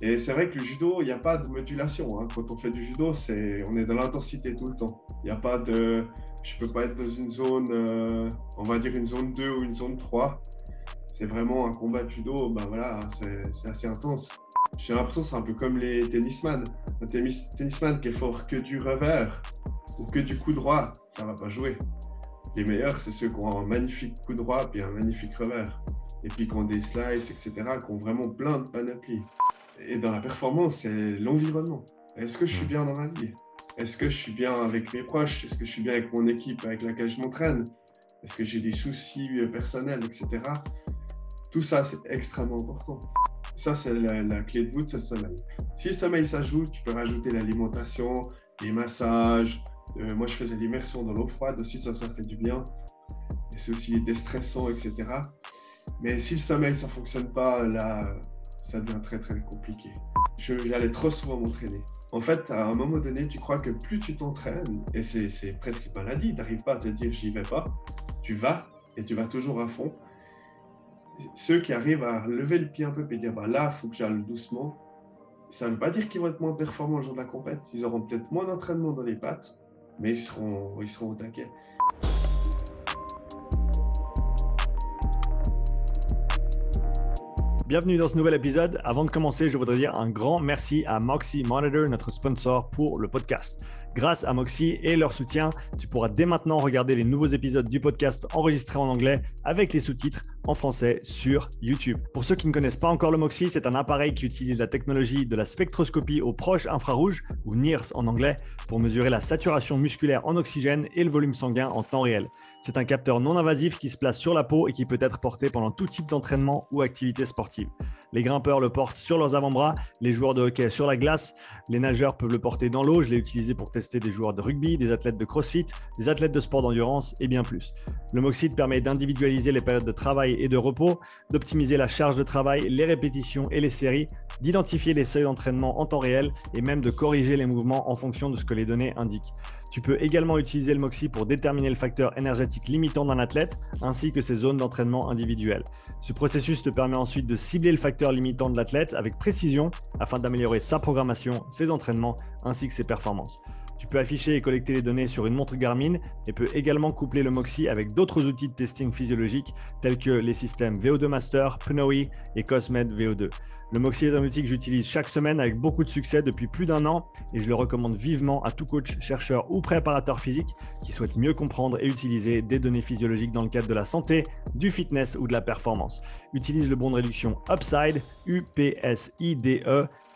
Et c'est vrai que le judo, il n'y a pas de modulation, hein. Quand on fait du judo, on est dans l'intensité tout le temps. Il n'y a pas de... Je ne peux pas être dans une zone, on va dire une zone 2 ou une zone 3. C'est vraiment un combat de judo, ben voilà, c'est assez intense. J'ai l'impression que c'est un peu comme les tennisman. Un tennisman qui est fort que du revers ou que du coup droit, ça ne va pas jouer. Les meilleurs, c'est ceux qui ont un magnifique coup droit puis un magnifique revers. Et puis qui ont des slices, etc., qui ont vraiment plein de panoplies. Et dans la performance, c'est l'environnement. Est-ce que je suis Hmm. bien dans ma vie? Est-ce que je suis bien avec mes proches? Est-ce que je suis bien avec mon équipe avec laquelle je m'entraîne? Est-ce que j'ai des soucis personnels, etc. Tout ça, c'est extrêmement important. Ça, c'est la clé de voûte, c'est le sommeil. Si le sommeil s'ajoute, tu peux rajouter l'alimentation, les massages. Moi, je faisais l'immersion dans l'eau froide aussi, ça fait du bien. Et c'est aussi déstressant, etc. Mais si le sommeil, ça ne fonctionne pas, là, ça devient très, très compliqué. J'allais trop souvent m'entraîner. En fait, à un moment donné, tu crois que plus tu t'entraînes, et c'est presque une maladie, tu n'arrives pas à te dire j'y vais pas, tu vas et tu vas toujours à fond. Ceux qui arrivent à lever le pied un peu et dire bah là, il faut que j'aille doucement, ça ne veut pas dire qu'ils vont être moins performants le jour de la compète. Ils auront peut-être moins d'entraînement dans les pattes, mais ils seront au taquet. Bienvenue dans ce nouvel épisode. Avant de commencer, je voudrais dire un grand merci à Moxie Monitor, notre sponsor pour le podcast. Grâce à Moxie et leur soutien, tu pourras dès maintenant regarder les nouveaux épisodes du podcast enregistrés en anglais avec les sous-titres en français sur YouTube. Pour ceux qui ne connaissent pas encore le Moxie, c'est un appareil qui utilise la technologie de la spectroscopie au proche infrarouge, ou NIRS en anglais, pour mesurer la saturation musculaire en oxygène et le volume sanguin en temps réel. C'est un capteur non invasif qui se place sur la peau et qui peut être porté pendant tout type d'entraînement ou activité sportive. Les grimpeurs le portent sur leurs avant-bras, les joueurs de hockey sur la glace, les nageurs peuvent le porter dans l'eau. Je l'ai utilisé pour tester des joueurs de rugby, des athlètes de crossfit, des athlètes de sport d'endurance et bien plus. Le Moxie permet d'individualiser les périodes de travail et de repos, d'optimiser la charge de travail, les répétitions et les séries, d'identifier les seuils d'entraînement en temps réel et même de corriger les mouvements en fonction de ce que les données indiquent. Tu peux également utiliser le Moxie pour déterminer le facteur énergétique limitant d'un athlète ainsi que ses zones d'entraînement individuelles. Ce processus te permet ensuite de cibler le facteur limitant de l'athlète avec précision afin d'améliorer sa programmation, ses entraînements ainsi que ses performances. Tu peux afficher et collecter les données sur une montre Garmin et peux également coupler le Moxie avec d'autres outils de testing physiologique tels que les systèmes VO2 Master, Pnoe et Cosmed VO2. Le Moxie est un outil que j'utilise chaque semaine avec beaucoup de succès depuis plus d'un an et je le recommande vivement à tout coach, chercheur ou préparateur physique qui souhaite mieux comprendre et utiliser des données physiologiques dans le cadre de la santé, du fitness ou de la performance. Utilise le bon de réduction UPSIDE, UPSIDE,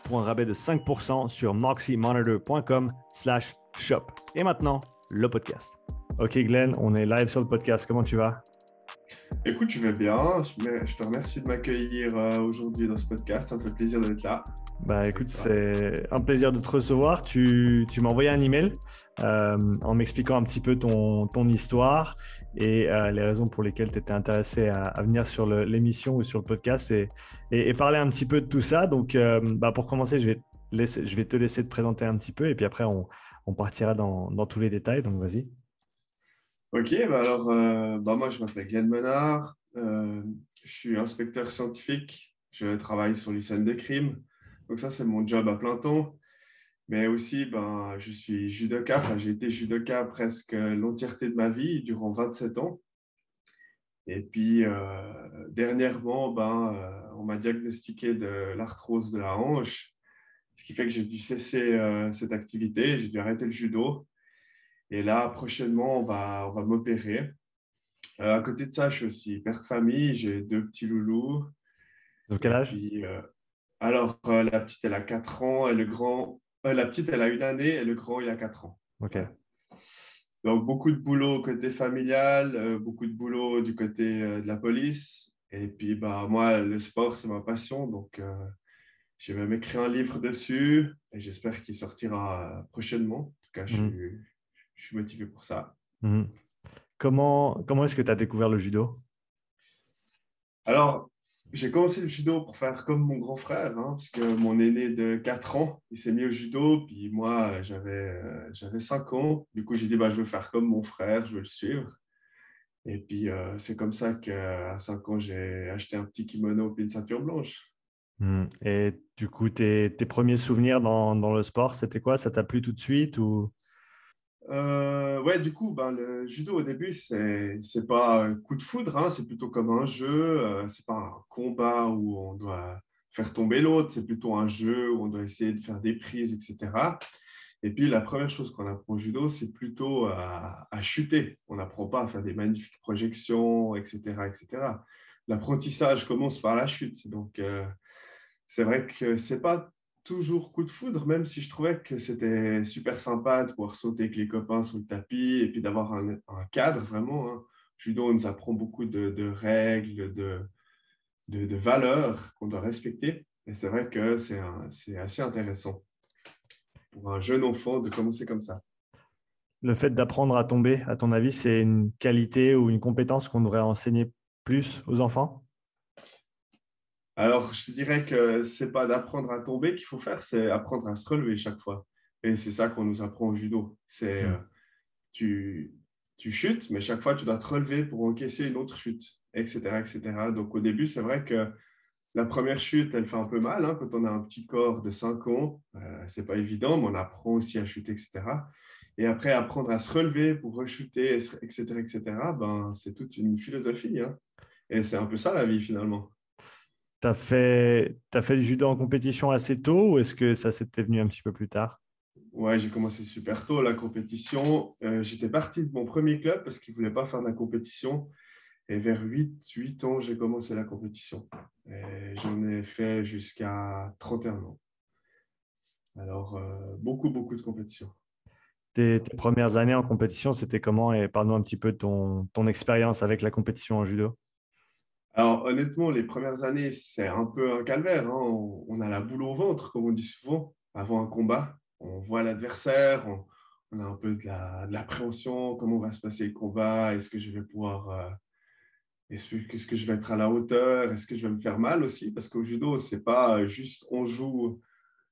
pour un rabais de 5% sur moxiemonitor.com/shop. Et maintenant, le podcast. Ok Glenn, on est live sur le podcast. Comment tu vas? Écoute, je vais bien. Je te remercie de m'accueillir aujourd'hui dans ce podcast. Ça me fait plaisir d'être là Bah avec écoute, toi. c'est un plaisir de te recevoir. Tu m'as envoyé un email en m'expliquant un petit peu ton histoire et les raisons pour lesquelles tu étais intéressé à venir sur l'émission ou sur le podcast et parler un petit peu de tout ça. Donc, bah, pour commencer, je vais te laisser te présenter un petit peu et puis après, on partira dans tous les détails. Donc, vas-y. Ok, bah alors, bah moi je m'appelle Glenn Menard. Je suis inspecteur scientifique. Je travaille sur les scènes de crime. Donc ça, c'est mon job à plein temps. Mais aussi, ben, je suis judoka. Enfin, j'ai été judoka presque l'entièreté de ma vie, durant 27 ans. Et puis, dernièrement, ben, on m'a diagnostiqué de l'arthrose de la hanche, ce qui fait que j'ai dû cesser cette activité. J'ai dû arrêter le judo. Et là, prochainement, on va m'opérer. À côté de ça, je suis aussi père de famille. J'ai deux petits loulous. Donc, quel Et âge? puis, la petite, elle a 4 ans. Et le grand, la petite, elle a 1 année. Et le grand, il a 4 ans. Ok. Ouais. Donc, beaucoup de boulot côté familial, beaucoup de boulot du côté de la police. Et puis, bah, moi, le sport, c'est ma passion. Donc, j'ai même écrit un livre dessus. Et j'espère qu'il sortira prochainement. En tout cas, Mhm. je suis motivé pour ça. Mhm. Comment est-ce que tu as découvert le judo? Alors, j'ai commencé le judo pour faire comme mon grand frère, hein, parce que mon aîné de 4 ans, il s'est mis au judo, puis moi, j'avais 5 ans. Du coup, j'ai dit, bah, je veux faire comme mon frère, je veux le suivre. Et puis, c'est comme ça qu'à 5 ans, j'ai acheté un petit kimono puis une ceinture blanche. Et du coup, tes premiers souvenirs dans le sport, c'était quoi? Ça t'a plu tout de suite ou... Ouais, du coup, ben, le judo au début, c'est pas un coup de foudre, hein, c'est plutôt comme un jeu. C'est pas un combat où on doit faire tomber l'autre, c'est plutôt un jeu où on doit essayer de faire des prises, etc. Et puis, la première chose qu'on apprend au judo, c'est plutôt à chuter. On n'apprend pas à faire des magnifiques projections, etc., etc. L'apprentissage commence par la chute. Donc, c'est vrai que c'est pas toujours coup de foudre, même si je trouvais que c'était super sympa de pouvoir sauter avec les copains sur le tapis et puis d'avoir un cadre vraiment, hein. Judo nous apprend beaucoup de règles, de valeurs qu'on doit respecter. Et c'est vrai que c'est assez intéressant pour un jeune enfant de commencer comme ça. Le fait d'apprendre à tomber, à ton avis, c'est une qualité ou une compétence qu'on devrait enseigner plus aux enfants? Alors, je te dirais que c'est pas d'apprendre à tomber qu'il faut faire, c'est apprendre à se relever chaque fois. Et c'est ça qu'on nous apprend au judo. Tu, tu chutes, mais chaque fois, tu dois te relever pour encaisser une autre chute, etc., etc. Donc, au début, c'est vrai que la première chute, elle fait un peu mal, hein, quand on a un petit corps de 5 ans. C'est pas évident, mais on apprend aussi à chuter, etc. Et après, apprendre à se relever pour rechuter, etc., etc., ben, c'est toute une philosophie, hein. Et c'est un peu ça, la vie, finalement. T'as fait du judo en compétition assez tôt ou est-ce que ça s'était venu un petit peu plus tard? Ouais, j'ai commencé super tôt la compétition. J'étais parti de mon premier club parce qu'ils ne voulaient pas faire de la compétition. Et vers 8 ans, j'ai commencé la compétition. Et j'en ai fait jusqu'à 31 ans. Alors, beaucoup, beaucoup de compétitions. Tes premières années en compétition, c'était comment? Et parle-nous un petit peu de ton expérience avec la compétition en judo. Alors, honnêtement, les premières années, c'est un peu un calvaire, hein. On a la boule au ventre, comme on dit souvent, avant un combat. On voit l'adversaire, on a un peu de l'appréhension, comment va se passer le combat, est-ce que je vais pouvoir est-ce que je vais être à la hauteur? Est-ce que je vais me faire mal aussi? Parce qu'au judo, c'est pas juste on joue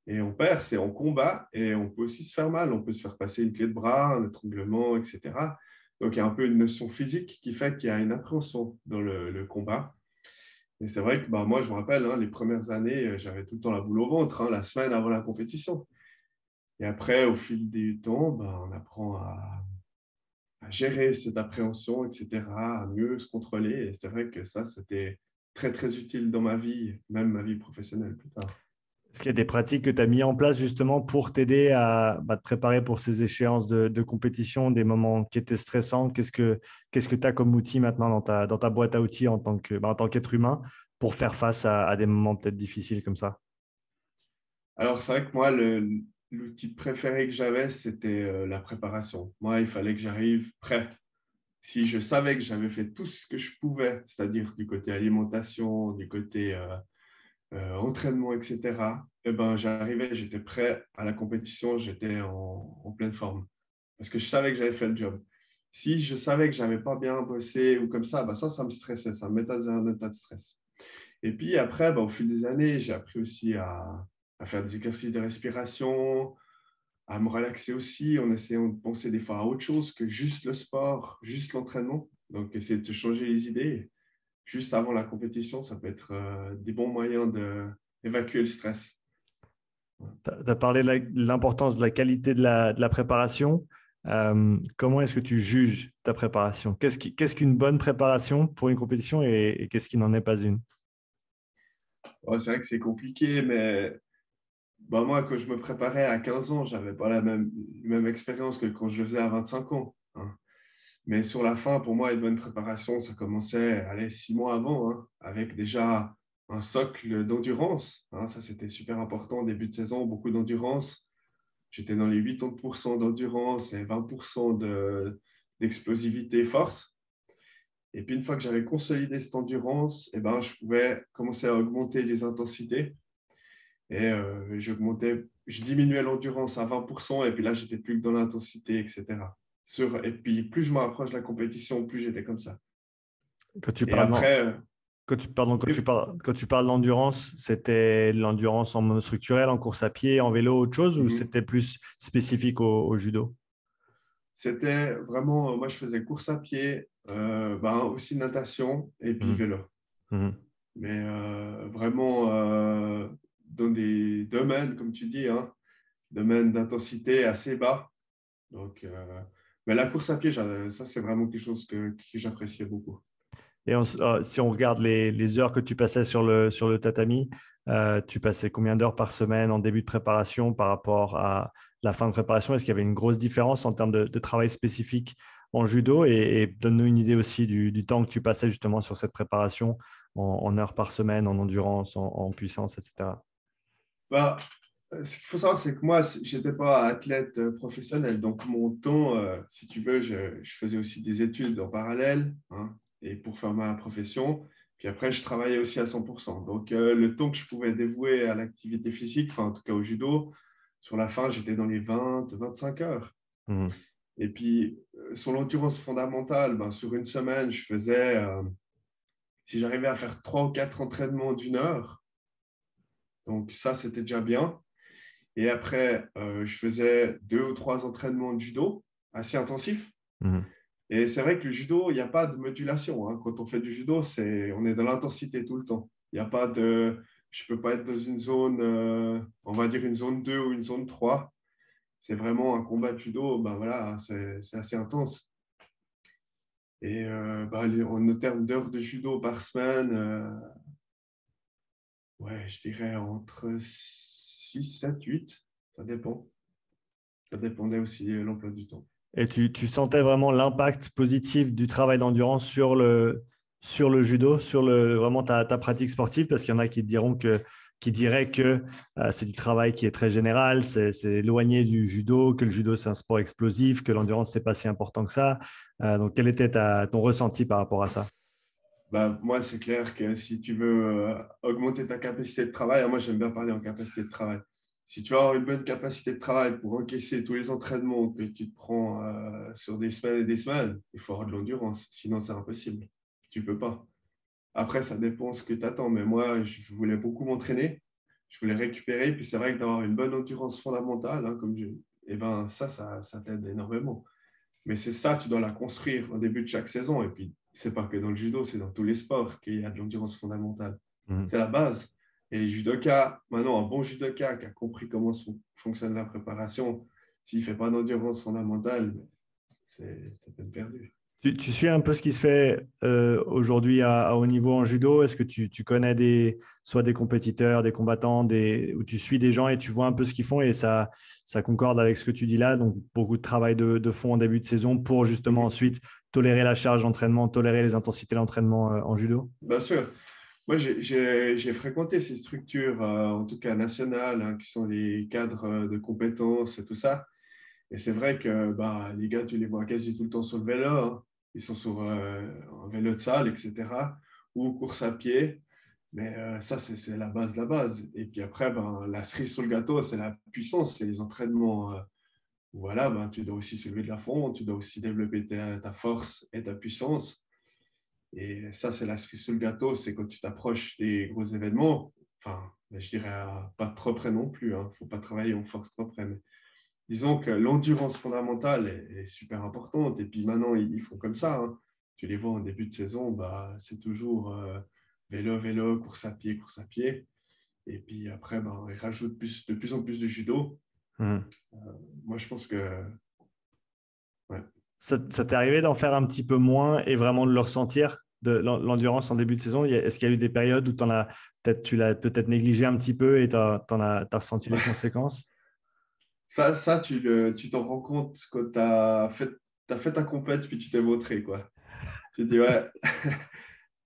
et on perd, c'est on combat et on peut aussi se faire mal. On peut se faire passer une clé de bras, un étranglement, etc. Donc, il y a un peu une notion physique qui fait qu'il y a une appréhension dans le combat. Et c'est vrai que bah, moi, je me rappelle, hein, les premières années, j'avais tout le temps la boule au ventre, hein, la semaine avant la compétition. Et après, au fil du temps, bah, on apprend à gérer cette appréhension, etc., à mieux se contrôler. Et c'est vrai que ça, c'était très, très utile dans ma vie, même ma vie professionnelle plus tard. Est-ce qu'il y a des pratiques que tu as mis en place justement pour t'aider à te préparer pour ces échéances de compétition, des moments qui étaient stressants? Qu'est-ce que tu as comme outil maintenant dans ta boîte à outils en tant qu'être humain pour faire face à des moments peut-être difficiles comme ça? Alors, c'est vrai que moi, l'outil préféré que j'avais, c'était la préparation. Moi, il fallait que j'arrive prêt. Si je savais que j'avais fait tout ce que je pouvais, c'est-à-dire du côté alimentation, du côté entraînement, etc., eh ben, j'arrivais, j'étais prêt à la compétition, j'étais en pleine forme. Parce que je savais que j'avais fait le job. Si je savais que j'avais pas bien bossé ou comme ça, bah ça me stressait, ça me mettait dans un état de stress. Et puis après, bah, au fil des années, j'ai appris aussi à faire des exercices de respiration, à me relaxer aussi, en essayant de penser des fois à autre chose que juste le sport, juste l'entraînement. Donc, essayer de se changer les idées juste avant la compétition, ça peut être des bons moyens d'évacuer le stress. Tu as parlé de l'importance de la qualité de la préparation. Comment est-ce que tu juges ta préparation? Qu'est-ce qu'une bonne préparation pour une compétition et qu'est-ce qui n'en est pas une? Ouais, c'est vrai que c'est compliqué, mais bah, moi, quand je me préparais à 15 ans, je n'avais pas la même expérience que quand je le faisais à 25 ans, hein. Mais sur la fin, pour moi, une bonne préparation, ça commençait, allez, 6 mois avant, hein, avec déjà un socle d'endurance, hein. Ça, c'était super important. Début de saison, beaucoup d'endurance. J'étais dans les 80% d'endurance et 20% d'explosivité force. Et puis, une fois que j'avais consolidé cette endurance, eh ben, je pouvais commencer à augmenter les intensités. Et je diminuais l'endurance à 20%, et puis là, j'étais plus que dans l'intensité, etc. Et puis, plus je me rapproche de la compétition, plus j'étais comme ça. Quand tu Et parles après, quand tu parles d'endurance, c'était l'endurance en monostructurel, en course à pied, en vélo, autre chose, ou mhm, c'était plus spécifique au judo? c'était vraiment, moi, je faisais course à pied, ben, aussi natation et puis Mhm. vélo. Mhm. mais vraiment dans des domaines, comme tu dis, hein, domaines d'intensité assez bas. Donc, mais la course à pied, ça, c'est vraiment quelque chose que j'appréciais beaucoup. Et si on regarde les heures que tu passais sur le tatami, tu passais combien d'heures par semaine en début de préparation par rapport à la fin de préparation? Est-ce qu'il y avait une grosse différence en termes de travail spécifique en judo? Et donne-nous une idée aussi du temps que tu passais justement sur cette préparation en heures par semaine, en endurance, en puissance, etc. Bah, ce qu'il faut savoir, c'est que moi, je n'étais pas athlète professionnel. Donc, mon temps, si tu veux, je faisais aussi des études en parallèle, hein, et pour faire ma profession. Puis après, je travaillais aussi à 100%. Donc, le temps que je pouvais dévouer à l'activité physique, enfin, en tout cas au judo, sur la fin, j'étais dans les 20-25 heures. Mhm. Et puis, sur l'endurance fondamentale, ben, sur une semaine, je faisais, si j'arrivais à faire 3 ou 4 entraînements d'1 heure, donc ça, c'était déjà bien. Et après, je faisais 2 ou 3 entraînements de judo assez intensifs. Mhm. Et c'est vrai que le judo, il n'y a pas de modulation, hein. Quand on fait du judo, on est dans l'intensité tout le temps. Il n'y a pas de, je ne peux pas être dans une zone, on va dire une zone 2 ou une zone 3. C'est vraiment un combat de judo, ben voilà, c'est assez intense. Et en termes d'heures de judo par semaine, ouais, je dirais entre 6, 7, 8. Ça dépend. Ça dépendait aussi de l'emploi du temps. Et tu sentais vraiment l'impact positif du travail d'endurance sur le judo, sur vraiment ta pratique sportive, parce qu'il y en a qui diront qui diraient que c'est du travail qui est très général, c'est éloigné du judo, que le judo c'est un sport explosif, que l'endurance c'est pas si important que ça. Donc quel était ton ressenti par rapport à ça? Bah, moi, c'est clair que si tu veux augmenter ta capacité de travail, moi j'aime bien parler en capacité de travail. Si tu veux avoir une bonne capacité de travail pour encaisser tous les entraînements que tu te prends sur des semaines et des semaines, il faut avoir de l'endurance. Sinon, c'est impossible. Tu peux pas. Après, ça dépend ce que tu attends. Mais moi, je voulais beaucoup m'entraîner. Je voulais récupérer. Puis c'est vrai que d'avoir une bonne endurance fondamentale, hein, eh ben, ça t'aide énormément. Mais c'est ça, tu dois la construire au début de chaque saison. Et puis, c'est pas que dans le judo, c'est dans tous les sports qu'il y a de l'endurance fondamentale. Mhm. C'est la base. Et les judokas, maintenant, un bon judoka qui a compris comment fonctionne la préparation, s'il ne fait pas d'endurance fondamentale, c'est peine perdue. Tu suis un peu ce qui se fait aujourd'hui à haut niveau en judo. Est-ce que tu connais soit des compétiteurs, des combattants, où tu suis des gens et tu vois un peu ce qu'ils font et ça concorde avec ce que tu dis là. Donc, beaucoup de travail de fond en début de saison pour justement Mhm. ensuite tolérer la charge d'entraînement, tolérer les intensités d'entraînement en judo. Bien sûr. Moi, j'ai fréquenté ces structures, en tout cas nationales, hein, qui sont les cadres de compétences et tout ça. Et c'est vrai que bah, les gars, tu les vois quasi tout le temps sur le vélo, hein. Ils sont sur un vélo de salle, etc. Ou course à pied. Mais ça, c'est la base de la base. Et puis après, ben, la cerise sur le gâteau, c'est la puissance, c'est les entraînements. Voilà, ben, tu dois aussi soulever de la fonte, tu dois aussi développer ta force et ta puissance. Et ça, c'est la cerise sur le gâteau, c'est quand tu t'approches des gros événements. Enfin, ben, je dirais pas trop près non plus. Il ne faut pas travailler en force trop près. Mais disons que l'endurance fondamentale est super importante. Et puis maintenant, ils font comme ça, hein. Tu les vois en début de saison, bah, c'est toujours vélo, vélo, course à pied, course à pied. Et puis après, ben, ils rajoutent de plus en plus de judo. Mhm. Moi, je pense que ouais. Ça t'est arrivé d'en faire un petit peu moins et vraiment de le ressentir, de l'endurance en début de saison? Est-ce qu'il y a eu des périodes où tu l'as peut-être négligé un petit peu et t'as ressenti les conséquences? Ça tu t'en rends compte quand t'as fait ta compète, puis tu t'es vautré, quoi. Tu te dis, ouais,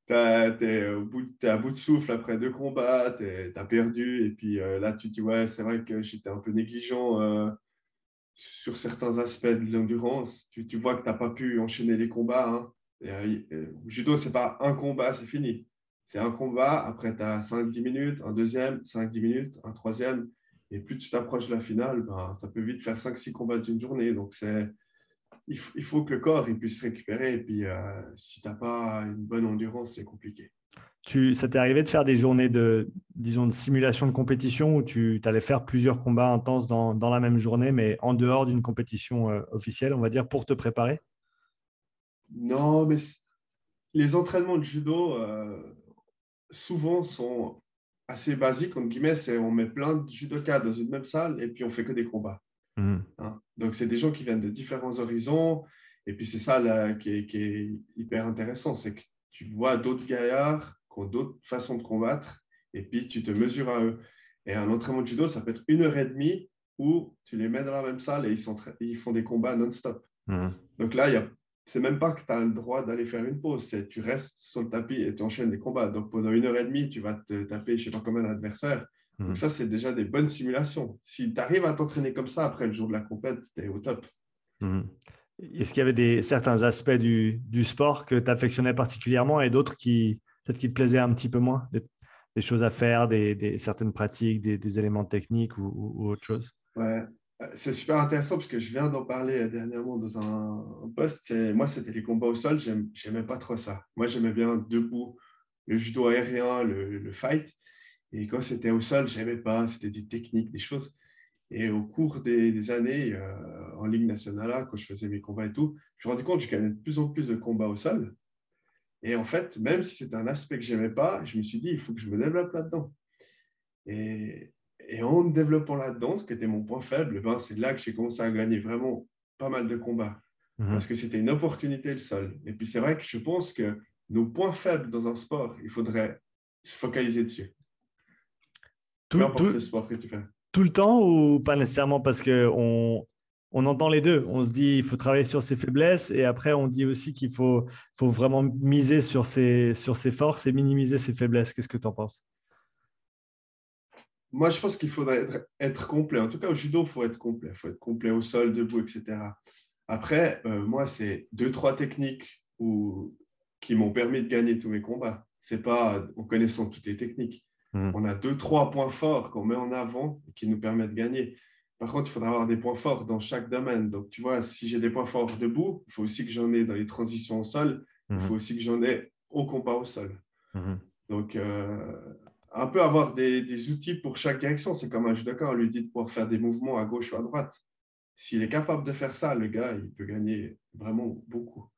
t'es à bout de souffle après 2 combats, t'as perdu. Et puis là, tu te dis, ouais, c'est vrai que j'étais un peu négligent sur certains aspects de l'endurance. Tu vois que t'as pas pu enchaîner les combats, hein. Judo, c'est pas un combat, c'est fini. C'est un combat, après tu as 5-10 minutes, un deuxième, 5-10 minutes, un troisième. Et plus tu t'approches de la finale, ben, ça peut vite faire 5-6 combats d'une journée. Donc, il faut que le corps il puisse récupérer. Et puis, si tu n'as pas une bonne endurance, c'est compliqué. Ça t'est arrivé de faire des journées disons, de simulation de compétition où tu allais faire plusieurs combats intenses dans la même journée, mais en dehors d'une compétition officielle, on va dire, pour te préparer? Non, mais les entraînements de judo, souvent sont assez basiques, entre guillemets, c'est on met plein de judokas dans une même salle et puis on fait que des combats. Mhm. Hein. Donc, c'est des gens qui viennent de différents horizons. Et puis, c'est ça là, qui est hyper intéressant. C'est que tu vois d'autres gaillards qui ont d'autres façons de combattre. Et puis, tu te mesures à eux. Et un entraînement de judo, ça peut être 1 heure et demie où tu les mets dans la même salle et ils font des combats non-stop. Mhm. Donc là, c'est même pas que tu as le droit d'aller faire une pause. C'est tu restes sur le tapis et tu enchaînes des combats. Donc, pendant 1 heure et demie, tu vas te taper, je ne sais pas combien d'adversaires. Donc Mhm. ça, c'est déjà des bonnes simulations. Si tu arrives à t'entraîner comme ça, après le jour de la compète, tu es au top. Mhm. Est-ce qu'il y avait certains aspects du sport que tu affectionnais particulièrement et d'autres qui peut-être qui te plaisaient un petit peu moins, des choses à faire, certaines pratiques, des éléments techniques ou autre chose? Ouais. C'est super intéressant parce que je viens d'en parler dernièrement dans un post. Moi, c'était les combats au sol. J'aimais pas trop ça. Moi, j'aimais bien debout, le judo aérien, le fight. Et quand c'était au sol, j'aimais pas. C'était des techniques, des choses. Et au cours des années, en Ligue nationale, là, quand je faisais mes combats et tout, je me suis rendu compte que je gagnais de plus en plus de combats au sol. Et en fait, même si c'était un aspect que je n'aimais pas, je me suis dit, il faut que je me développe là-dedans. Et, et en me développant là-dedans, ce qui était mon point faible, ben, c'est là que j'ai commencé à gagner vraiment pas mal de combats. Mhm. Parce que c'était une opportunité le sol. Et puis c'est vrai que je pense que nos points faibles dans un sport, il faudrait se focaliser dessus. Peu Tout, importe tout, le sport que tu fais. tout le temps ou pas nécessairement parce que on entend les deux. On se dit il faut travailler sur ses faiblesses et après on dit aussi faut vraiment miser sur ses forces et minimiser ses faiblesses. Qu'est-ce que tu en penses? Moi, je pense qu'il faudrait être complet. En tout cas, au judo, il faut être complet. Il faut être complet au sol, debout, etc. Après, moi, c'est 2, 3 techniques qui m'ont permis de gagner tous mes combats. C'est pas en connaissant toutes les techniques. Mhm. On a 2, 3 points forts qu'on met en avant et qui nous permettent de gagner. Par contre, il faudra avoir des points forts dans chaque domaine. Donc, tu vois, si j'ai des points forts debout, il faut aussi que j'en ai dans les transitions au sol. Il faut Mhm. aussi que j'en ai au combat au sol. Mhm. Donc, un peu avoir des outils pour chaque direction. C'est comme un judoka, on lui dit de pouvoir faire des mouvements à gauche ou à droite. S'il est capable de faire ça, le gars, il peut gagner vraiment beaucoup.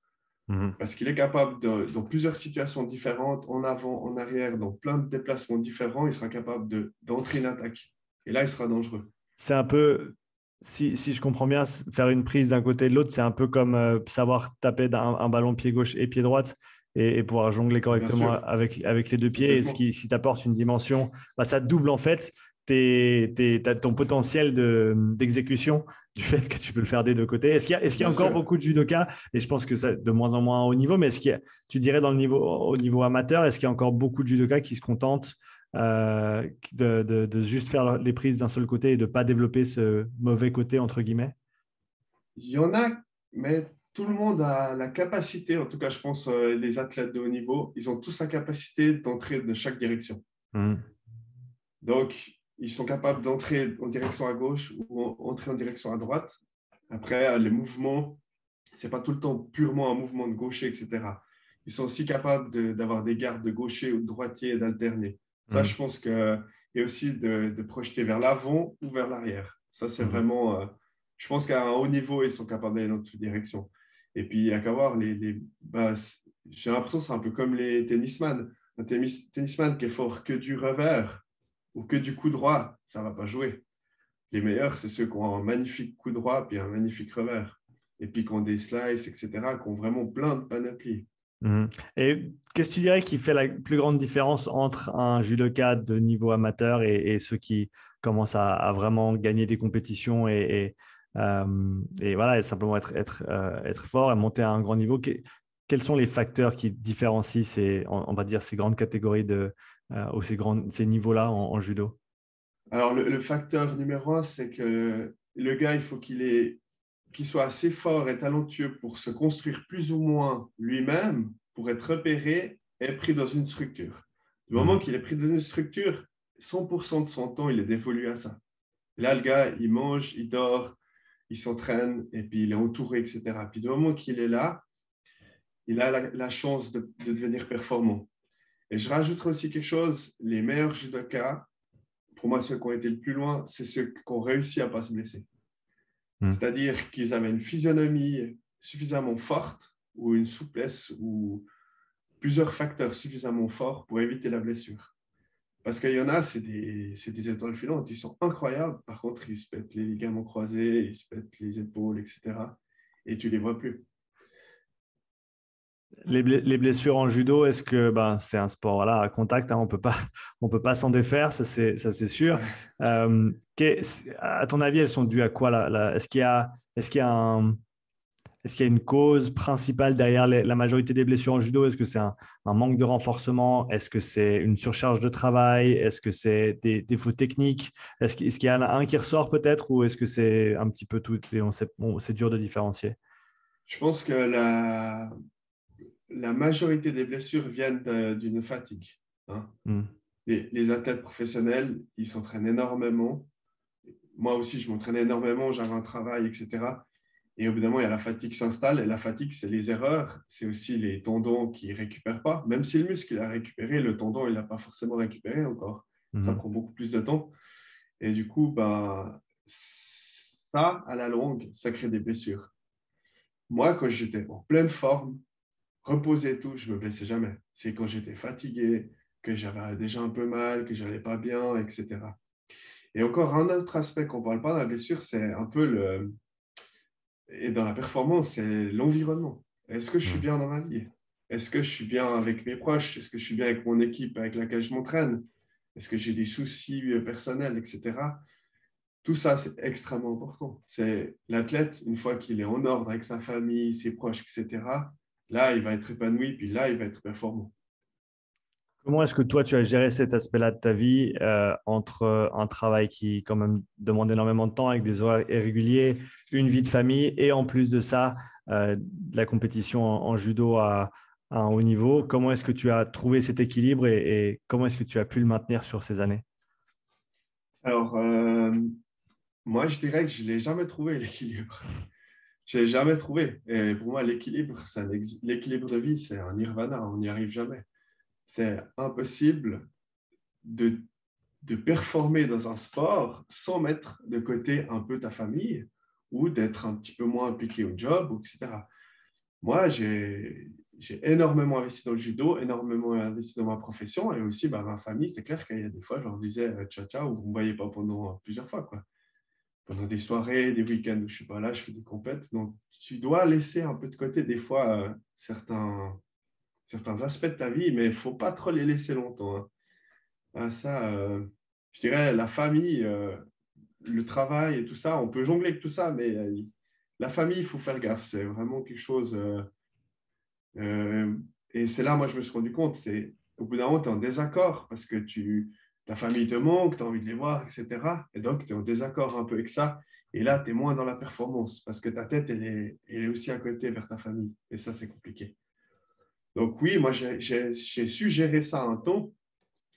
Mhm. Parce qu'il est capable, dans plusieurs situations différentes, en avant, en arrière, dans plein de déplacements différents, il sera capable d'entrer une attaque. Et là, il sera dangereux. C'est un peu, si je comprends bien, faire une prise d'un côté et de l'autre, c'est un peu comme savoir taper un ballon pied gauche et pied droite et pouvoir jongler Bien correctement sûr, avec les deux pieds. Et complètement. si tu apportes une dimension, bah, ça double en fait ton potentiel d'exécution du fait que tu peux le faire des deux côtés. Est-ce qu'il y a Bien encore sûr. beaucoup de judokas, et je pense que ça de moins en moins au niveau, mais tu dirais au niveau amateur, est-ce qu'il y a encore beaucoup de judokas qui se contentent de juste faire les prises d'un seul côté et de ne pas développer ce mauvais côté, entre guillemets? Il y en a, mais tout le monde a la capacité, en tout cas, je pense, les athlètes de haut niveau, ils ont tous la capacité d'entrer de chaque direction. Mhm. Donc, ils sont capables d'entrer en direction à gauche ou entrer en direction à droite. Après, les mouvements, ce n'est pas tout le temps purement un mouvement de gaucher, etc. Ils sont aussi capables d'avoir des gardes de gaucher ou de droitier et d'alterner. Ça, Mhm. je pense que, et aussi de projeter vers l'avant ou vers l'arrière. Ça, c'est Mhm. vraiment, je pense qu'à un haut niveau, ils sont capables d'aller dans toutes les directions. Et puis, il n'y a qu'à voir, j'ai l'impression que c'est un peu comme les tennisman. Un tennisman qui est fort que du revers ou que du coup droit, ça ne va pas jouer. Les meilleurs, c'est ceux qui ont un magnifique coup droit puis un magnifique revers. Et puis qui ont des slices, etc., qui ont vraiment plein de panoplies. Mhm. Et qu'est-ce que tu dirais qui fait la plus grande différence entre un judoka de niveau amateur et ceux qui commencent à vraiment gagner des compétitions et voilà, et simplement être fort et monter à un grand niveau? Quels sont les facteurs qui différencient on va dire, ces grandes catégories ou ces niveaux-là en judo? Alors, le facteur numéro un, c'est que le gars, il faut qu'il soit assez fort et talentueux pour se construire plus ou moins lui-même, pour être repéré et pris dans une structure. Du moment Mhm. qu'il est pris dans une structure, 100% de son temps, il est dévolu à ça. Et là, le gars, il mange, il dort, il s'entraîne et puis il est entouré, etc. Puis du moment qu'il est là, il a la chance de devenir performant. Et je rajouterai aussi quelque chose, les meilleurs judokas, pour moi, ceux qui ont été le plus loin, c'est ceux qui ont réussi à ne pas se blesser. Mhm. C'est-à-dire qu'ils avaient une physionomie suffisamment forte ou une souplesse ou plusieurs facteurs suffisamment forts pour éviter la blessure. Parce qu'il y en a, c'est des étoiles filantes, ils sont incroyables. Par contre, ils se pètent les ligaments croisés, ils se pètent les épaules, etc. Et tu ne les vois plus. Les blessures en judo, est-ce que c'est un sport voilà, à contact, hein, on peut pas s'en défaire, ça c'est sûr. Ouais. À ton avis, elles sont dues à quoi est-ce qu'il y a est-ce qu'il y a une cause principale derrière la majorité des blessures en judo? Est-ce que c'est un manque de renforcement? Est-ce que c'est une surcharge de travail? Est-ce que c'est des défauts techniques? Est-ce qu'il y en a un qui ressort peut-être ou est-ce que c'est un petit peu tout et c'est dur de différencier? Je pense que la majorité des blessures viennent d'une fatigue. Hein. Hmm. Les athlètes professionnels, ils s'entraînent énormément. Moi aussi, je m'entraînais énormément, j'avais un travail, etc. Et au bout d'un moment, il y a la fatigue qui s'installe. Et la fatigue, c'est les erreurs. C'est aussi les tendons qui ne récupèrent pas. Même si le muscle il a récupéré, le tendon, il n'a pas forcément récupéré encore. Ça Mhm. prend beaucoup plus de temps. Et du coup, ça, à la longue, ça crée des blessures. Moi, quand j'étais en pleine forme, reposé et tout, je ne me blessais jamais. C'est quand j'étais fatigué, que j'avais déjà un peu mal, que je n'allais pas bien, etc. Et encore un autre aspect qu'on ne parle pas dans la blessure, c'est un peu et dans la performance, c'est l'environnement. Est-ce que je suis Mhm. bien dans ma vie? Est-ce que je suis bien avec mes proches? Est-ce que je suis bien avec mon équipe avec laquelle je m'entraîne? Est-ce que j'ai des soucis personnels, etc. Tout ça, c'est extrêmement important. C'est l'athlète, une fois qu'il est en ordre avec sa famille, ses proches, etc., là, il va être épanoui, puis là, il va être performant. Comment est-ce que toi, tu as géré cet aspect-là de ta vie entre un travail qui quand même demande énormément de temps avec des horaires irréguliers, une vie de famille et en plus de ça, de la compétition en judo à un haut niveau? Comment est-ce que tu as trouvé cet équilibre et comment est-ce que tu as pu le maintenir sur ces années? Alors, moi, je dirais que je ne l'ai jamais trouvé, l'équilibre. Je ne l'ai jamais trouvé. Et pour moi, l'équilibre de vie, c'est un nirvana. On n'y arrive jamais. C'est impossible de, de performer dans un sport sans mettre de côté un peu ta famille ou d'être un petit peu moins impliqué au job, etc. Moi, j'ai énormément investi dans le judo, énormément investi dans ma profession et aussi ma famille. C'est clair qu'il y a des fois, je leur disais ciao, ciao, vous ne me voyez pas pendant plusieurs fois, quoi. Pendant des soirées, des week-ends où je ne suis pas là, je fais des compètes. Donc, tu dois laisser un peu de côté des fois certains aspects de ta vie, mais il ne faut pas trop les laisser longtemps. Hein. Ah, ça, je dirais, la famille, le travail et tout ça, on peut jongler avec tout ça, mais la famille, il faut faire gaffe. C'est vraiment quelque chose. Euh, et c'est là, moi, je me suis rendu compte, c'est au bout d'un moment, tu es en désaccord parce que ta famille te manque, tu as envie de les voir, etc. Et donc, tu es en désaccord un peu avec ça. Et là, tu es moins dans la performance parce que ta tête, elle est aussi à côté vers ta famille. Et ça, c'est compliqué. Donc, oui, moi, j'ai su gérer ça un temps,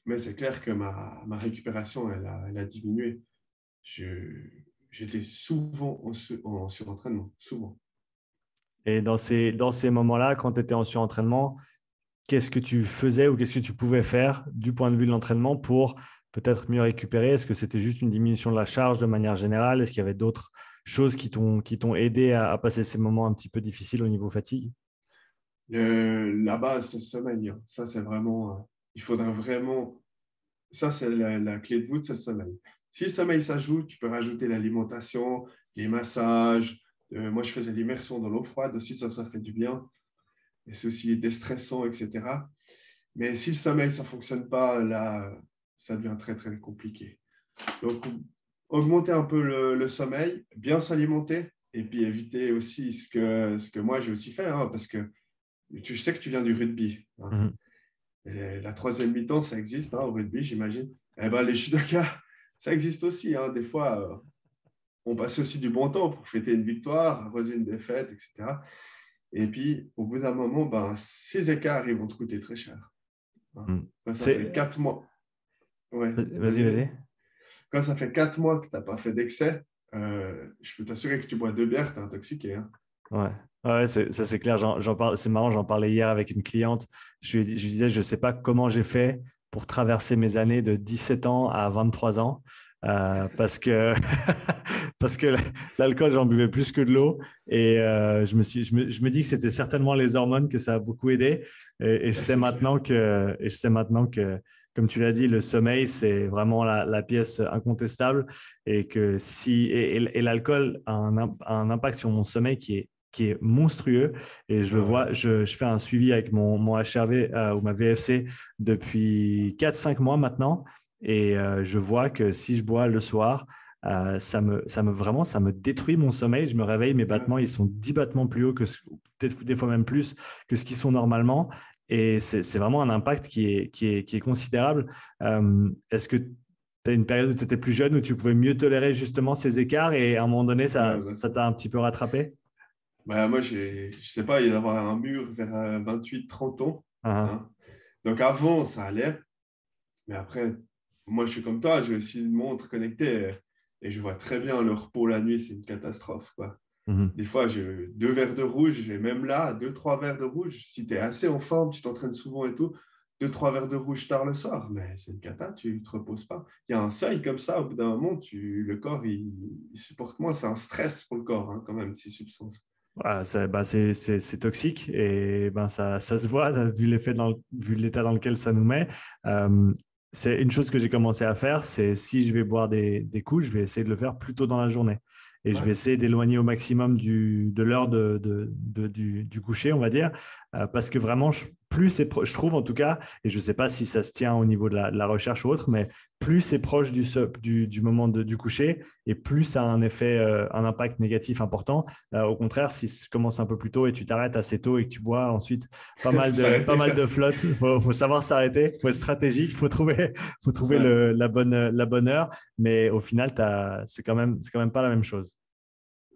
mais c'est clair que ma récupération, elle a diminué. J'étais souvent en surentraînement, souvent. Et dans ces moments-là, quand tu étais en surentraînement, qu'est-ce que tu faisais ou qu'est-ce que tu pouvais faire du point de vue de l'entraînement pour peut-être mieux récupérer? Est-ce que c'était juste une diminution de la charge de manière générale? Est-ce qu'il y avait d'autres choses qui t'ont aidé à passer ces moments un petit peu difficiles au niveau fatigue? La base, c'est le sommeil. Hein. Ça, c'est vraiment. Il faudra vraiment. Ça, c'est la clé de voûte, c'est le sommeil. Si le sommeil s'ajoute, tu peux rajouter l'alimentation, les massages. Moi, je faisais l'immersion dans l'eau froide aussi, ça fait du bien. Et c'est aussi déstressant, etc. Mais si le sommeil, ça ne fonctionne pas, là, ça devient très, très compliqué. Donc, augmenter un peu le sommeil, bien s'alimenter et puis éviter aussi ce que moi j'ai aussi fait, hein, parce que tu sais que tu viens du rugby. Hein. Mhm. Et la troisième mi-temps, ça existe hein, au rugby, j'imagine. Eh ben, les judokas, ça existe aussi. Hein. Des fois, on passe aussi du bon temps pour fêter une victoire, arroser une défaite, etc. Et puis, au bout d'un moment, ben, ces écarts, ils vont te coûter très cher. Hein. Mhm. Quand ça fait 4 mois, ouais, Vas-y, vas-y, vas-y. vas-y. Quand ça fait 4 mois que tu n'as pas fait d'excès, je peux t'assurer que tu bois 2 bières, tu es intoxiqué. Hein. Ouais, ouais ça c'est clair. J'en parle, c'est marrant, j'en parlais hier avec une cliente. Je lui disais, je ne sais pas comment j'ai fait pour traverser mes années de 17 ans à 23 ans. Parce que, parce que l'alcool, j'en buvais plus que de l'eau. Et je me dis que c'était certainement les hormones que ça a beaucoup aidé. Et je sais C'est clair. maintenant que, comme tu l'as dit, le sommeil, c'est vraiment la pièce incontestable. Et que et l'alcool a un impact sur mon sommeil qui est monstrueux. Et je le Ouais. vois, je fais un suivi avec mon HRV ou ma VFC depuis 4-5 mois maintenant. Et je vois que si je bois le soir, vraiment, ça me détruit mon sommeil. Je me réveille, mes Ouais. battements, ils sont 10 battements plus hauts peut-être des fois même plus que ce qu'ils sont normalement. Et c'est vraiment un impact qui est considérable. Est-ce que tu as une période où tu étais plus jeune, où tu pouvais mieux tolérer justement ces écarts et à un moment donné, ça, Ouais, bah, ça t'a un petit peu rattrapé? bah, moi, je sais pas, il y avoir un mur vers 28-30 ans. Ah, Hein. Donc avant, ça allait. Mais après, moi, je suis comme toi, j'ai aussi une montre connectée et je vois très bien le repos la nuit, c'est une catastrophe, quoi. mhm. Des fois, j'ai 2 verres de rouge, et même là, 2, 3 verres de rouge. Si tu es assez en forme, tu t'entraînes souvent et tout, 2, 3 verres de rouge tard le soir, mais c'est une cata, tu ne te reposes pas. Il y a un seuil comme ça, au bout d'un moment, le corps, il supporte moins. C'est un stress pour le corps, hein, quand même, ces substances. C'est toxique et ben, ça se voit vu l'état dans lequel ça nous met. Euh, c'est une chose que j'ai commencé à faire, c'est si je vais boire des coups, je vais essayer de le faire plus tôt dans la journée. Et je Ouais, vais essayer d'éloigner au maximum de l'heure du coucher, on va dire, parce que vraiment, je trouve en tout cas, et je ne sais pas si ça se tient au niveau de la recherche ou autre, mais plus c'est proche du moment du coucher, et plus ça a un effet, un impact négatif important. Au contraire, si ça commence un peu plus tôt et tu t'arrêtes assez tôt et que tu bois ensuite il faut pas s'arrêter. mal de flotte, faut savoir s'arrêter, faut être stratégique, faut trouver Ouais. la bonne heure, mais au final, c'est quand même pas la même chose.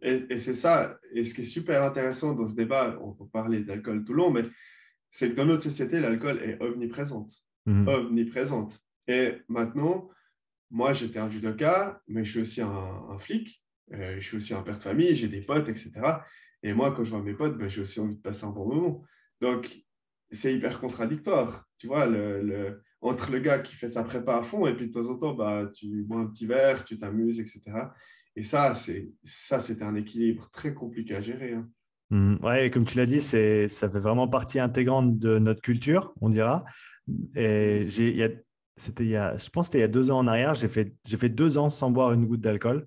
Et c'est ça, et ce qui est super intéressant dans ce débat, on peut parler d'alcool tout le long, mais c'est que dans notre société, l'alcool est omniprésente. Mhm. Omniprésente. Et maintenant, moi, j'étais un judoka, mais je suis aussi un flic, je suis aussi un père de famille, j'ai des potes, etc. Et moi, quand je vois mes potes, ben, j'ai aussi envie de passer un bon moment. Donc, c'est hyper contradictoire, tu vois, entre le gars qui fait sa prépa à fond et puis de temps en temps, bah, tu bois un petit verre, tu t'amuses, etc. Et c'était un équilibre très compliqué à gérer. Hein. Ouais, et comme tu l'as dit, ça fait vraiment partie intégrante de notre culture, on dira. Et Mhm. je pense que c'était il y a 2 ans en arrière, j'ai fait 2 ans sans boire une goutte d'alcool.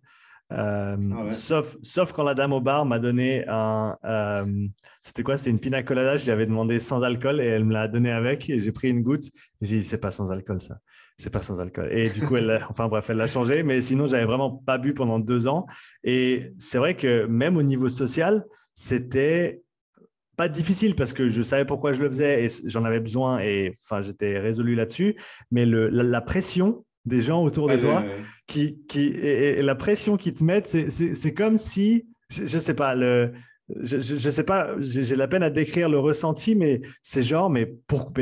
Ah ouais. Sauf quand la dame au bar m'a donné c'était quoi? C'est une pina colada. Je lui avais demandé sans alcool et elle me l'a donné avec. Et j'ai pris une goutte. J'ai dit, c'est pas sans alcool, ça. C'est pas sans alcool. Et du coup, enfin bref, elle l'a changé. Mais sinon, j'avais vraiment pas bu pendant 2 ans. Et c'est vrai que même au niveau social, c'était pas difficile parce que je savais pourquoi je le faisais et j'en avais besoin et enfin j'étais résolu là-dessus. Mais la pression des gens autour de toi Allez, et la pression qu'ils te mettent, c'est comme si, je sais pas, je sais pas, j'ai la peine à décrire le ressenti, mais c'est genre, mais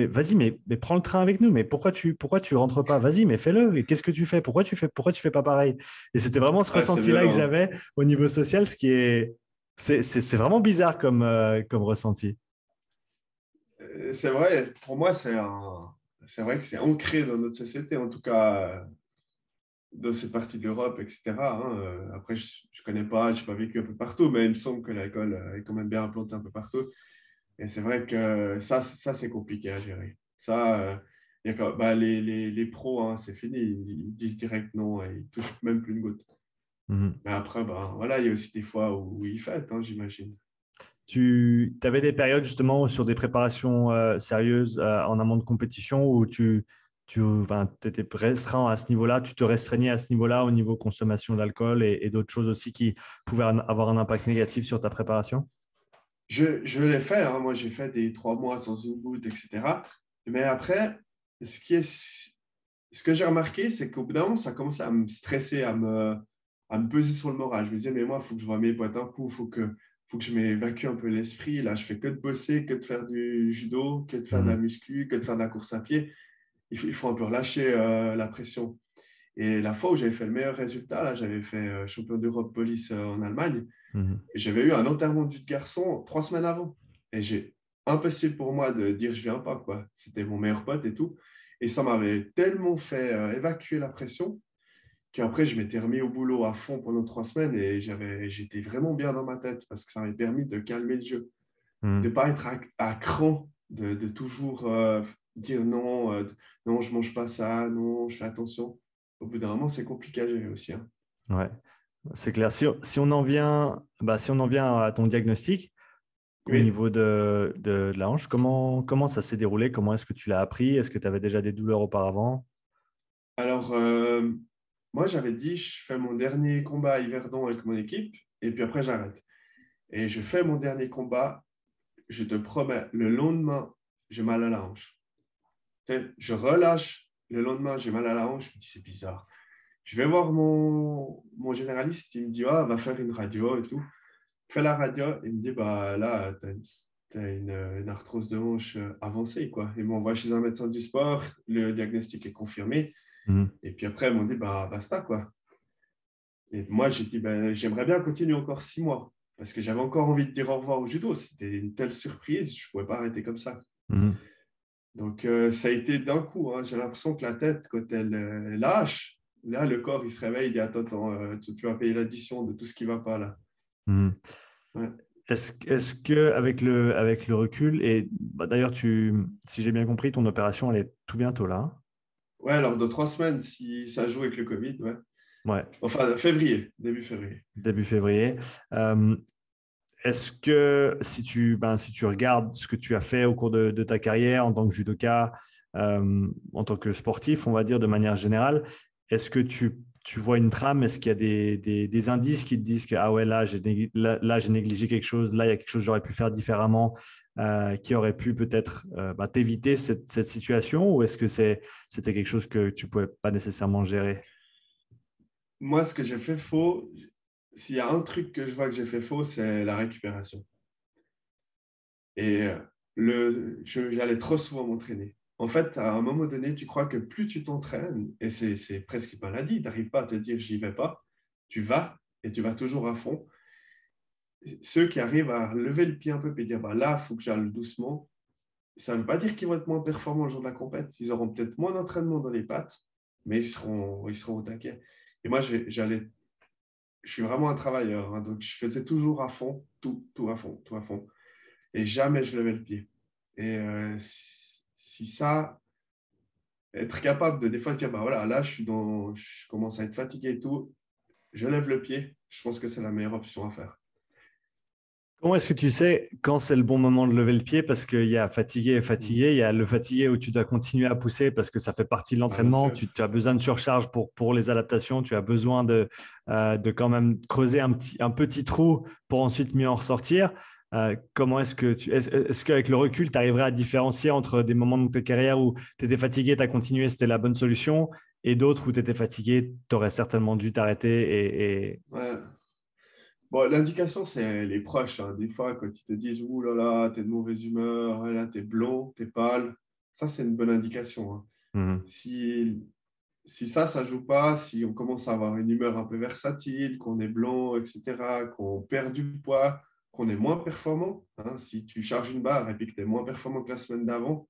vas-y, mais prends le train avec nous, mais pourquoi tu rentres pas? Vas-y, mais fais-le. Et qu'est-ce que tu fais? Pourquoi tu fais pas pareil? Et c'était vraiment ce ah, c'est ressenti-là que violent. j'avais au niveau social, ce qui est, c'est vraiment bizarre comme ressenti. C'est vrai, pour moi, c'est vrai que c'est ancré dans notre société, en tout cas dans cette partie de l'Europe, etc. Hein. Après, je ne connais pas, je n'ai pas vécu un peu partout, mais il me semble que l'alcool est quand même bien implanté un peu partout. Et c'est vrai que ça c'est compliqué à gérer. Ça, bah, les pros, hein, c'est fini, ils disent direct non, et ils touchent même plus une goutte. Mhm. Mais après, bah, voilà, il y a aussi des fois où ils fêtent, hein, j'imagine. Tu avais des périodes justement sur des préparations sérieuses en amont de compétition où enfin, étais restreint à ce niveau-là, tu te restreignais à ce niveau-là au niveau consommation d'alcool et d'autres choses aussi qui pouvaient avoir un impact négatif sur ta préparation? Je l'ai fait, hein, moi j'ai fait des 3 mois sans une goutte, etc. Mais après, ce que j'ai remarqué, c'est qu'au bout d'un moment, ça commençait à me stresser, à me peser sur le moral. Je me disais, mais moi, il faut que je vois mes potes un coup, faut que je m'évacue un peu l'esprit. Là, je fais que de bosser, que de faire du judo, que de faire de la Mhm. muscu, que de faire de la course à pied. Il faut un peu relâcher la pression. Et la fois où j'avais fait le meilleur résultat, là, j'avais fait champion d'Europe police en Allemagne. Mhm. Et j'avais eu un enterrement de vie de garçon 3 semaines avant. Et impossible pour moi de dire je viens pas, quoi. C'était mon meilleur pote et tout. Et ça m'avait tellement fait évacuer la pression qu'après, je m'étais remis au boulot à fond pendant 3 semaines et j'étais vraiment bien dans ma tête parce que ça m'avait permis de calmer le jeu, de ne pas être à cran, de toujours dire non, non, je ne mange pas ça, non, je fais attention. Au bout d'un moment, c'est compliqué à gérer aussi, hein. Ouais, c'est clair. Si on en vient, si on en vient à ton diagnostic au Oui. niveau de la hanche, comment ça s'est déroulé? Comment est-ce que tu l'as appris? Est-ce que tu avais déjà des douleurs auparavant? Alors, moi, j'avais dit, je fais mon dernier combat à Yverdon avec mon équipe et puis après, j'arrête. Et je fais mon dernier combat, je te promets, le lendemain, j'ai mal à la hanche. Tu sais, je relâche, le lendemain, j'ai mal à la hanche, je me dis, c'est bizarre. Je vais voir mon généraliste, il me dit, ah, va faire une radio et tout. Je fais la radio, il me dit, bah là, tu as une arthrose de hanche avancée, quoi. Il m'envoie chez un médecin du sport, le diagnostic est confirmé. Mhm. Et puis après, ils m'ont dit, bah basta, quoi. Et moi, j'ai dit, ben, j'aimerais bien continuer encore 6 mois parce que j'avais encore envie de dire au revoir au judo. C'était une telle surprise, je ne pouvais pas arrêter comme ça. Mhm. Donc, ça a été d'un coup, hein. J'ai l'impression que la tête, quand elle lâche, là, le corps, il se réveille, il dit, attends, attends, tu vas payer l'addition de tout ce qui ne va pas là. Mhm. Ouais. Est-ce que avec le recul, et d'ailleurs, si j'ai bien compris, ton opération, elle est tout bientôt là, hein? Ouais, alors de 3 semaines, si ça joue avec le Covid, ouais. Ouais, Enfin, février, début février. début février. Euh, Est-ce que si tu regardes ce que tu as fait au cours de ta carrière en tant que judoka, en tant que sportif, on va dire de manière générale, est-ce que tu vois une trame? Est-ce qu'il y a des indices qui te disent que ah ouais, là, j'ai négligé quelque chose, là, il y a quelque chose que j'aurais pu faire différemment, qui aurait pu peut-être t'éviter cette situation, ou est-ce que c'était quelque chose que tu ne pouvais pas nécessairement gérer? Moi, ce que j'ai fait faux, s'il y a un truc que je vois que j'ai fait faux, c'est la récupération. Et j'allais trop souvent m'entraîner. En fait, à un moment donné, tu crois que plus tu t'entraînes, et c'est presque une maladie, tu n'arrives pas à te dire j'y vais pas, tu vas et tu vas toujours à fond. Ceux qui arrivent à lever le pied un peu et dire bah, là, il faut que j'aille doucement, ça ne veut pas dire qu'ils vont être moins performants le jour de la compète. Ils auront peut-être moins d'entraînement dans les pattes, mais ils seront au taquet. Et moi, je suis vraiment un travailleur, hein, donc je faisais toujours à fond, tout à fond, tout à fond. Et jamais je levais le pied. Et si ça, être capable de des fois dire, bah voilà, là, je commence à être fatigué et tout, je lève le pied, je pense que c'est la meilleure option à faire. Comment est-ce que tu sais quand c'est le bon moment de lever le pied? Parce qu'il y a fatigué et Mm. fatigué. Il y a le fatigué où tu dois continuer à pousser parce que ça fait partie de Ah, bien l'entraînement. sûr. Tu as besoin de surcharge pour les adaptations. Tu as besoin de quand même creuser un petit trou pour ensuite mieux en ressortir. Comment est-ce qu'avec le recul, tu arriverais à différencier entre des moments de ta carrière où tu étais fatigué, tu as continué, c'était la bonne solution, et d'autres où tu étais fatigué, tu aurais certainement dû t'arrêter Ouais. Bon, l'indication, c'est les proches, hein. Des fois, quand ils te disent, ouh là là, t'es de mauvaise humeur, là, t'es blond, t'es pâle, ça, c'est une bonne indication, hein. Mhm. Si, si ça joue pas, si on commence à avoir une humeur un peu versatile, qu'on est blanc, etc., qu'on perd du poids, qu'on est moins performant, hein, si tu charges une barre et puis que tu es moins performant que la semaine d'avant,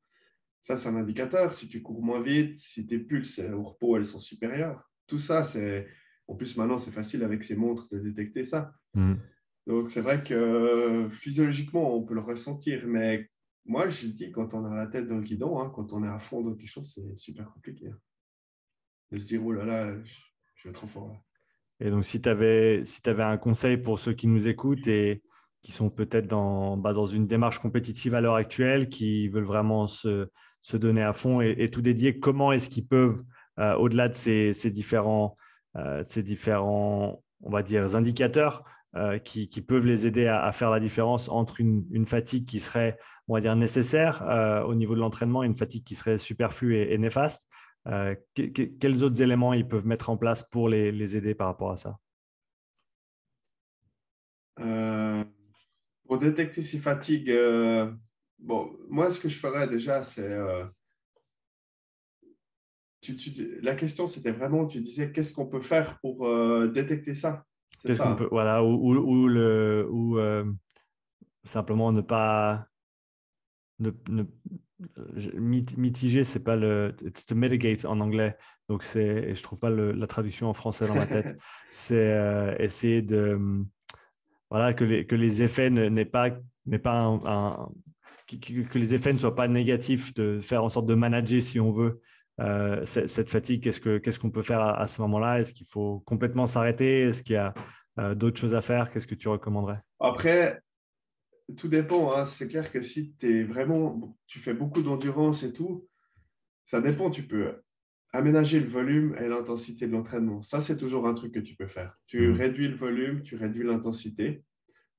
ça, c'est un indicateur. Si tu cours moins vite, si tes pulses au repos, elles sont supérieures. Tout ça, c'est... En plus, maintenant, c'est facile avec ces montres de détecter ça. Mhm. Donc, c'est vrai que physiologiquement, on peut le ressentir. Mais moi, je dis, quand on a la tête dans le guidon, hein, quand on est à fond dans quelque chose, c'est super compliqué, hein. De se dire, oh là là, je vais trop fort là. Et donc, si tu avais un conseil pour ceux qui nous écoutent et qui sont peut-être dans une démarche compétitive à l'heure actuelle, qui veulent vraiment se donner à fond et tout dédier, comment est-ce qu'ils peuvent, au-delà de ces différents, on va dire, indicateurs, qui peuvent les aider à faire la différence entre une fatigue qui serait, on va dire, nécessaire au niveau de l'entraînement et une fatigue qui serait superflue et néfaste? Quels autres éléments ils peuvent mettre en place pour les aider par rapport à ça? Euh, pour détecter ces fatigues, bon, moi, ce que je ferais déjà, c'est. La question, c'était vraiment, tu disais, qu'est-ce qu'on peut faire pour détecter ça? C'est Qu'est-ce ça, qu'on hein. peut, voilà, ou simplement ne pas, Mitiger, c'est pas it's to mitigate en anglais, donc je trouve pas la traduction en français dans ma tête. C'est essayer de, voilà, que les effets n'est pas que les effets ne soient pas négatifs, de faire en sorte de manager, si on veut, cette fatigue. Qu'est-ce qu'on peut faire à ce moment-là? Est-ce qu'il faut complètement s'arrêter? Est-ce qu'il y a d'autres choses à faire? Qu'est-ce que tu recommanderais? Après, tout dépend, hein. C'est clair que si tu fais beaucoup d'endurance et tout, ça dépend. Tu peux aménager le volume et l'intensité de l'entraînement. Ça, c'est toujours un truc que tu peux faire. Tu Mhm. réduis le volume, tu réduis l'intensité.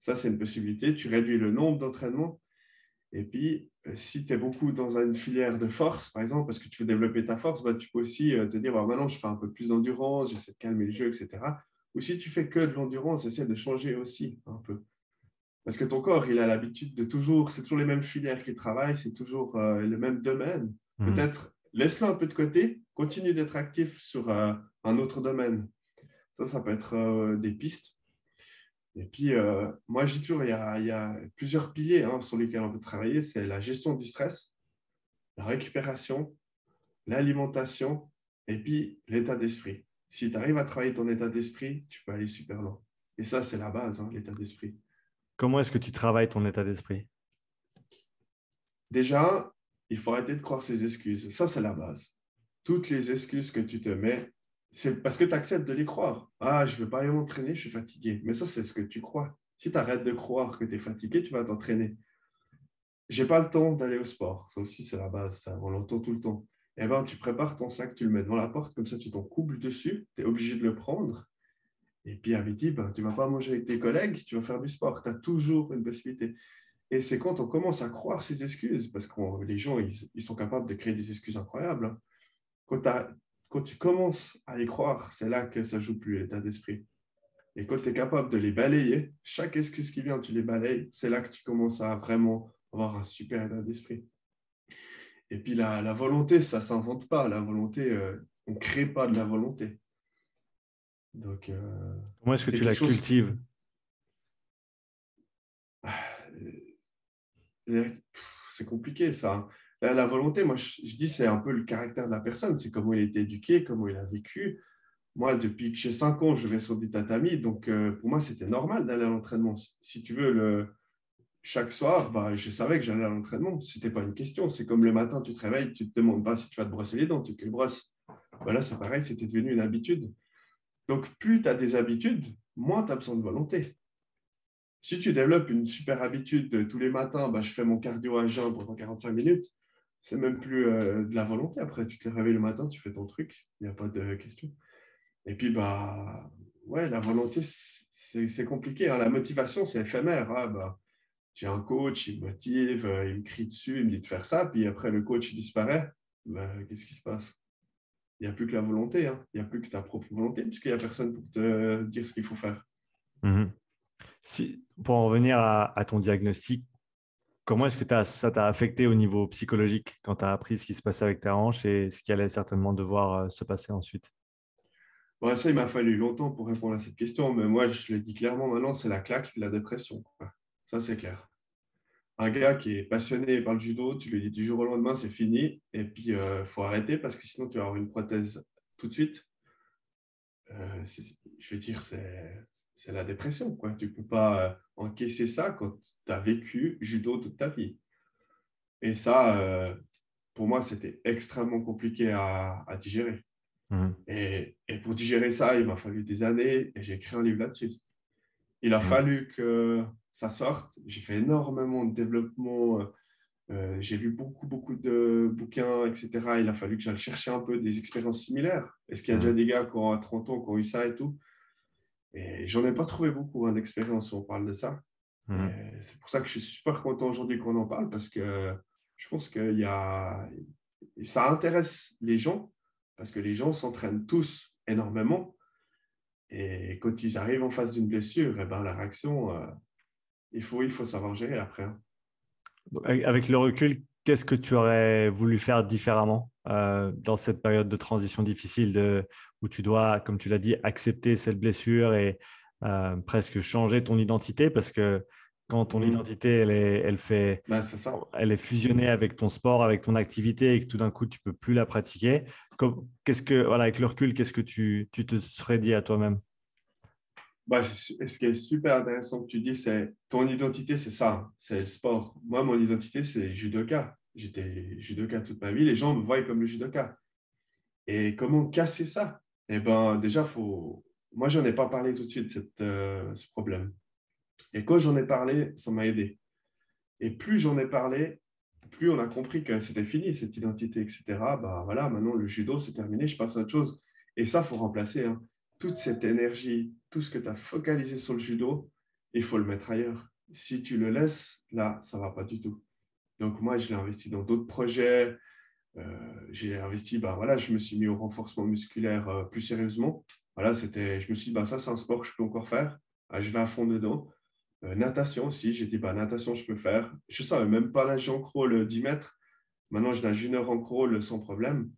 Ça, c'est une possibilité. Tu réduis le nombre d'entraînements. Et puis, si tu es beaucoup dans une filière de force, par exemple, parce que tu veux développer ta force, bah, tu peux aussi te dire, bah, maintenant, je fais un peu plus d'endurance, j'essaie de calmer le jeu, etc. Ou si tu fais que de l'endurance, essaie de changer aussi un peu. Parce que ton corps, il a l'habitude c'est toujours les mêmes filières qui travaillent, c'est toujours le même domaine. Mhm. Peut-être laisse-le un peu de côté, continue d'être actif sur un autre domaine. Ça peut être des pistes. Et puis, moi, je dis toujours, il y a plusieurs piliers sur lesquels on peut travailler. C'est la gestion du stress, la récupération, l'alimentation et puis l'état d'esprit. Si tu arrives à travailler ton état d'esprit, tu peux aller super loin. Et ça, c'est la base, l'état d'esprit. Comment est-ce que tu travailles ton état d'esprit? Déjà, il faut arrêter de croire ses excuses. Ça, c'est la base. Toutes les excuses que tu te mets, c'est parce que tu acceptes de les croire. Ah, je ne veux pas aller m'entraîner, je suis fatigué. Mais ça, c'est ce que tu crois. Si tu arrêtes de croire que tu es fatigué, tu vas t'entraîner. J'ai pas le temps d'aller au sport. Ça aussi, c'est la base. Ça, on l'entend tout le temps. Eh ben, tu prépares ton sac, tu le mets devant la porte, comme ça, tu t'en coubles dessus. Tu es obligé de le prendre. Et puis, à midi, ben, tu ne vas pas manger avec tes collègues, tu vas faire du sport. Tu as toujours une possibilité. Et c'est quand on commence à croire ces excuses, parce que les gens, ils sont capables de créer des excuses incroyables, hein. Quand tu commences à y croire, c'est là que ça joue plus l'état d'esprit. Et quand tu es capable de les balayer, chaque excuse qui vient, tu les balayes, c'est là que tu commences à vraiment avoir un super état d'esprit. Et puis la volonté, ça ne s'invente pas. La volonté, on ne crée pas de la volonté. Donc, Comment est-ce que c'est tu quelque la chose. cultives? C'est compliqué, ça, hein. La volonté, moi, je dis, c'est un peu le caractère de la personne. C'est comment il a été éduqué, comment il a vécu. Moi, depuis que j'ai 5 ans, je vais sur des tatamis. Donc, pour moi, c'était normal d'aller à l'entraînement. Si tu veux, chaque soir, bah, je savais que j'allais à l'entraînement. Ce n'était pas une question. C'est comme le matin, tu te réveilles, tu ne te demandes pas si tu vas te brosser les dents, tu te les brosses. Voilà, c'est pareil, c'était devenu une habitude. Donc, plus tu as des habitudes, moins tu as besoin de volonté. Si tu développes une super habitude tous les matins, bah, je fais mon cardio à jeun pendant 45 minutes, c'est même plus de la volonté. Après, tu te réveilles le matin, tu fais ton truc, il n'y a pas de question. Et puis, bah, ouais, la volonté, c'est compliqué, hein. La motivation, c'est éphémère, hein. Bah, j'ai un coach, il me motive, il me crie dessus, il me dit de faire ça, puis après, le coach il disparaît. Bah, qu'est-ce qui se passe? Il n'y a plus que la volonté, hein. Il n'y a plus que ta propre volonté, puisqu'il n'y a personne pour te dire ce qu'il faut faire. Mhm. Pour en revenir à ton diagnostic, comment est-ce que ça t'a affecté au niveau psychologique quand tu as appris ce qui se passait avec ta hanche et ce qui allait certainement devoir se passer ensuite? Bon, ça, il m'a fallu longtemps pour répondre à cette question, mais moi, je le dis clairement maintenant, c'est la claque, la dépression, quoi. Ça, c'est clair. Un gars qui est passionné par le judo, tu lui dis du jour au lendemain, c'est fini, et puis il faut arrêter parce que sinon, tu vas avoir une prothèse tout de suite. Je veux dire, c'est la dépression, quoi. Tu ne peux pas encaisser ça quand tu as vécu judo toute ta vie. Et ça, pour moi, c'était extrêmement compliqué à digérer. Mhm. Et pour digérer ça, il m'a fallu des années et j'ai écrit un livre là-dessus. Il a Mhm. fallu que ça sorte. J'ai fait énormément de développement. J'ai lu beaucoup de bouquins, etc. Il a fallu que j'aille chercher un peu des expériences similaires. Est-ce qu'il y a déjà Mhm. des gars qui ont à 30 ans qui ont eu ça et tout? Et j'en ai pas trouvé beaucoup d'expérience où on parle de ça. Et Mhm. c'est pour ça que je suis super content aujourd'hui qu'on en parle parce que je pense qu'il y a... ça intéresse les gens parce que les gens s'entraînent tous énormément. Et quand ils arrivent en face d'une blessure, eh ben, la réaction, il faut savoir gérer après, hein. Avec le recul, qu'est-ce que tu aurais voulu faire différemment dans cette période de transition difficile où tu dois, comme tu l'as dit, accepter cette blessure et presque changer ton identité parce que quand ton Mhm. identité, Ben, c'est ça. elle est fusionnée avec ton sport, avec ton activité et que tout d'un coup, tu peux plus la pratiquer. Voilà, avec le recul, qu'est-ce que tu te serais dit à toi-même? Bah, ce qui est super intéressant que tu dis, c'est ton identité, c'est ça, hein, c'est le sport. Moi, mon identité, c'est judoka. J'étais judoka toute ma vie. Les gens me voient comme le judoka. Et comment casser ça? Eh ben, déjà, moi, j'en ai pas parlé tout de suite, ce problème. Et quand j'en ai parlé, ça m'a aidé. Et plus j'en ai parlé, plus on a compris que c'était fini, cette identité, etc. Bah voilà, maintenant le judo, c'est terminé, je passe à autre chose. Et ça, il faut remplacer, hein. Toute cette énergie, tout ce que tu as focalisé sur le judo, il faut le mettre ailleurs. Si tu le laisses, là, ça ne va pas du tout. Donc moi, je l'ai investi dans d'autres projets. J'ai investi, bah voilà, je me suis mis au renforcement musculaire plus sérieusement. Voilà, je me suis dit, bah, ça, c'est un sport que je peux encore faire. Ah, je vais à fond dedans. Natation aussi, j'ai dit, bah, natation, je peux faire. Je ne savais même pas nager en crawl 10 mètres. Maintenant, je nage 1 heure en crawl sans problème.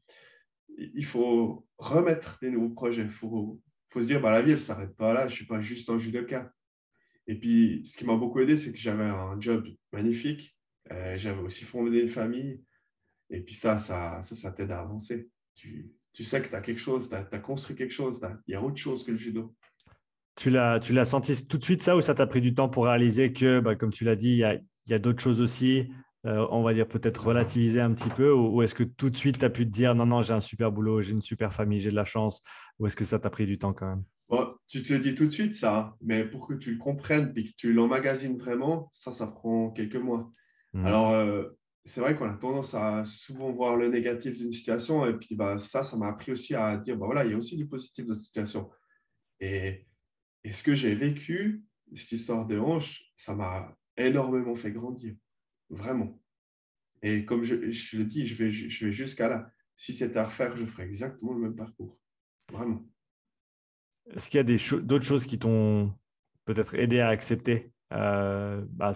Il faut remettre des nouveaux projets. Il faut se dire, bah, la vie, elle ne s'arrête pas là. Je ne suis pas juste un judoka. Et puis, ce qui m'a beaucoup aidé, c'est que j'avais un job magnifique. J'avais aussi fondé une famille. Et puis ça t'aide à avancer. Tu sais que tu as quelque chose, tu as construit quelque chose. Il y a autre chose que le judo. Tu l'as senti tout de suite ça ou ça t'a pris du temps pour réaliser que, bah, comme tu l'as dit, il y a d'autres choses aussi, on va dire peut-être relativiser un petit peu ou est-ce que tout de suite tu as pu te dire non, non, j'ai un super boulot, j'ai une super famille, j'ai de la chance ou est-ce que ça t'a pris du temps quand même? Bon, tu te le dis tout de suite, ça, hein, mais pour que tu le comprennes et que tu l'emmagasines vraiment, ça prend quelques mois. Mhm. Alors, c'est vrai qu'on a tendance à souvent voir le négatif d'une situation, et puis bah, ça m'a appris aussi à dire, bah, voilà, il y a aussi du positif dans cette situation. Et, et ce que j'ai vécu, cette histoire de hanche, ça m'a énormément fait grandir, vraiment. Et comme je le dis, je vais jusqu'à là. Si c'était à refaire, je ferais exactement le même parcours. Vraiment. Est-ce qu'il y a d'autres choses qui t'ont peut-être aidé à accepter bah,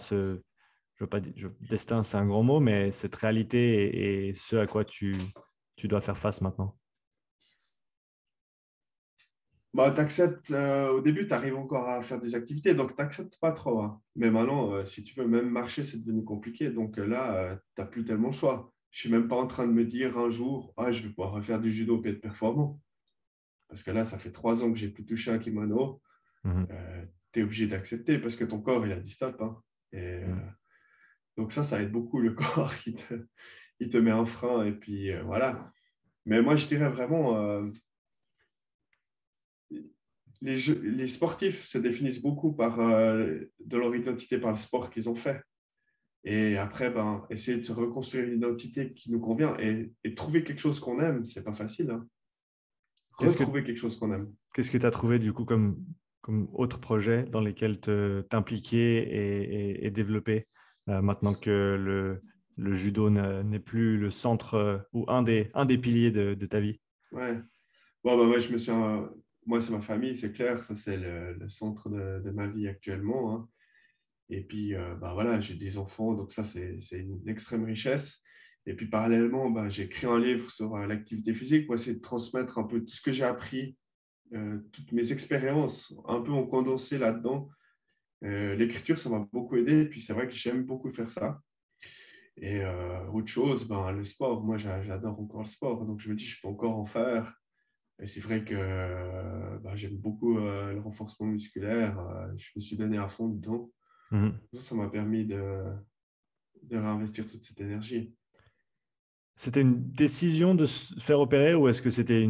je veux pas dire, destin, c'est un grand mot, mais cette réalité et ce à quoi tu dois faire face maintenant? Bah, t'acceptes, au début, tu arrives encore à faire des activités, donc tu n'acceptes pas trop, hein. Mais maintenant, si tu veux même marcher, c'est devenu compliqué. Donc là, tu n'as plus tellement le choix. Je suis même pas en train de me dire un jour, ah, je vais pouvoir refaire du judo et être performant. Parce que là, ça fait 3 ans que j'ai plus touché un kimono. Mhm. Tu es obligé d'accepter parce que ton corps, il a dit stop, hein. Et, Mhm. donc ça aide beaucoup le corps il te met un frein et puis voilà. Mais moi, je dirais vraiment, les sportifs se définissent beaucoup par de leur identité, par le sport qu'ils ont fait. Et après, ben, essayer de se reconstruire une identité qui nous convient et trouver quelque chose qu'on aime, c'est pas facile, hein. Qu'est-ce que Retrouver quelque chose qu'on aime. Qu'est-ce que tu as trouvé du coup comme autre projet dans lesquels t'impliquer et développer maintenant que le judo n'est plus le centre ou un des piliers de ta vie? Ouais. Bon, ben, moi, moi, c'est ma famille, c'est clair, ça, c'est le centre de ma vie actuellement, hein. Et puis, bah, voilà, j'ai des enfants, donc ça, c'est une extrême richesse. Et puis, parallèlement, bah, j'ai écrit un livre sur l'activité physique pour essayer de transmettre un peu tout ce que j'ai appris, toutes mes expériences, un peu en condensé là-dedans. L'écriture, ça m'a beaucoup aidé. Et puis, c'est vrai que j'aime beaucoup faire ça. Et autre chose, ben, le sport. Moi, j'adore encore le sport. Donc, je me dis, je peux encore en faire. Et c'est vrai que bah, j'aime beaucoup le renforcement musculaire. Je me suis donné à fond dedans. Mhm. Ça m'a permis de réinvestir toute cette énergie. C'était une décision de se faire opérer ou est-ce que c'était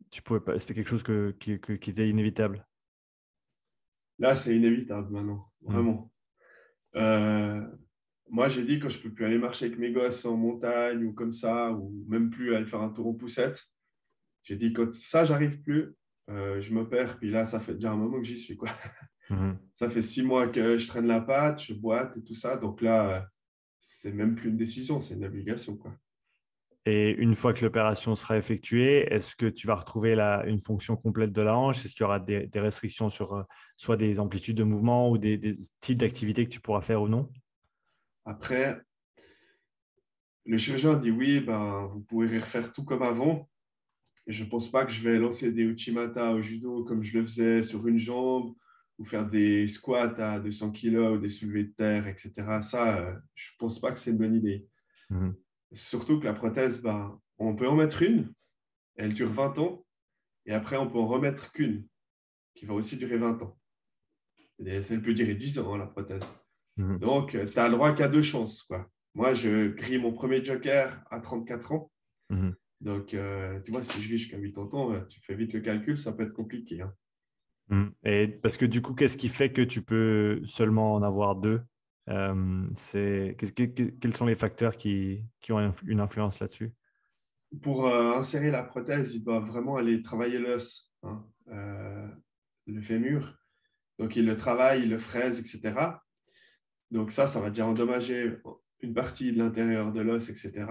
tu pouvais pas, c'était quelque chose qui était inévitable? Là, c'est inévitable maintenant, Mhm. vraiment. Euh, Moi, j'ai dit quand je peux plus aller marcher avec mes gosses en montagne ou comme ça, ou même plus aller faire un tour en poussette, j'ai dit quand ça, j'arrive plus, je m'opère. Puis là, ça fait déjà un moment que j'y suis, quoi. Mhm. Ça fait 6 mois que je traîne la patte, je boite et tout ça. Donc là, c'est même plus une décision, c'est une obligation, quoi. Et une fois que l'opération sera effectuée, est-ce que tu vas retrouver une fonction complète de la hanche? Est-ce qu'il y aura des restrictions sur soit des amplitudes de mouvement ou des types d'activités que tu pourras faire ou non? Après, le chirurgien dit oui, ben, vous pourrez refaire tout comme avant. Et je ne pense pas que je vais lancer des Uchimata au judo comme je le faisais sur une jambe ou faire des squats à 200 kilos ou des soulevés de terre, etc. Ça, je ne pense pas que c'est une bonne idée. Mhm. Surtout que la prothèse, ben, on peut en mettre une, elle dure 20 ans, et après, on peut en remettre qu'une, qui va aussi durer 20 ans. Et elle peut durer 10 ans, hein, la prothèse. Mhm. Donc, tu n'as le droit qu'à 2 chances, quoi. Moi, je grille mon premier joker à 34 ans. Mhm. Donc, tu vois, si je vis jusqu'à 80 ans, tu fais vite le calcul, ça peut être compliqué, hein. Et parce que du coup, qu'est-ce qui fait que tu peux seulement en avoir deux? Quels sont les facteurs qui ont une influence là-dessus? Pour insérer la prothèse, ils doivent vraiment aller travailler l'os, hein, le fémur. Donc, ils le travaillent, ils le fraisent, etc. Donc, ça va déjà endommager une partie de l'intérieur de l'os, etc.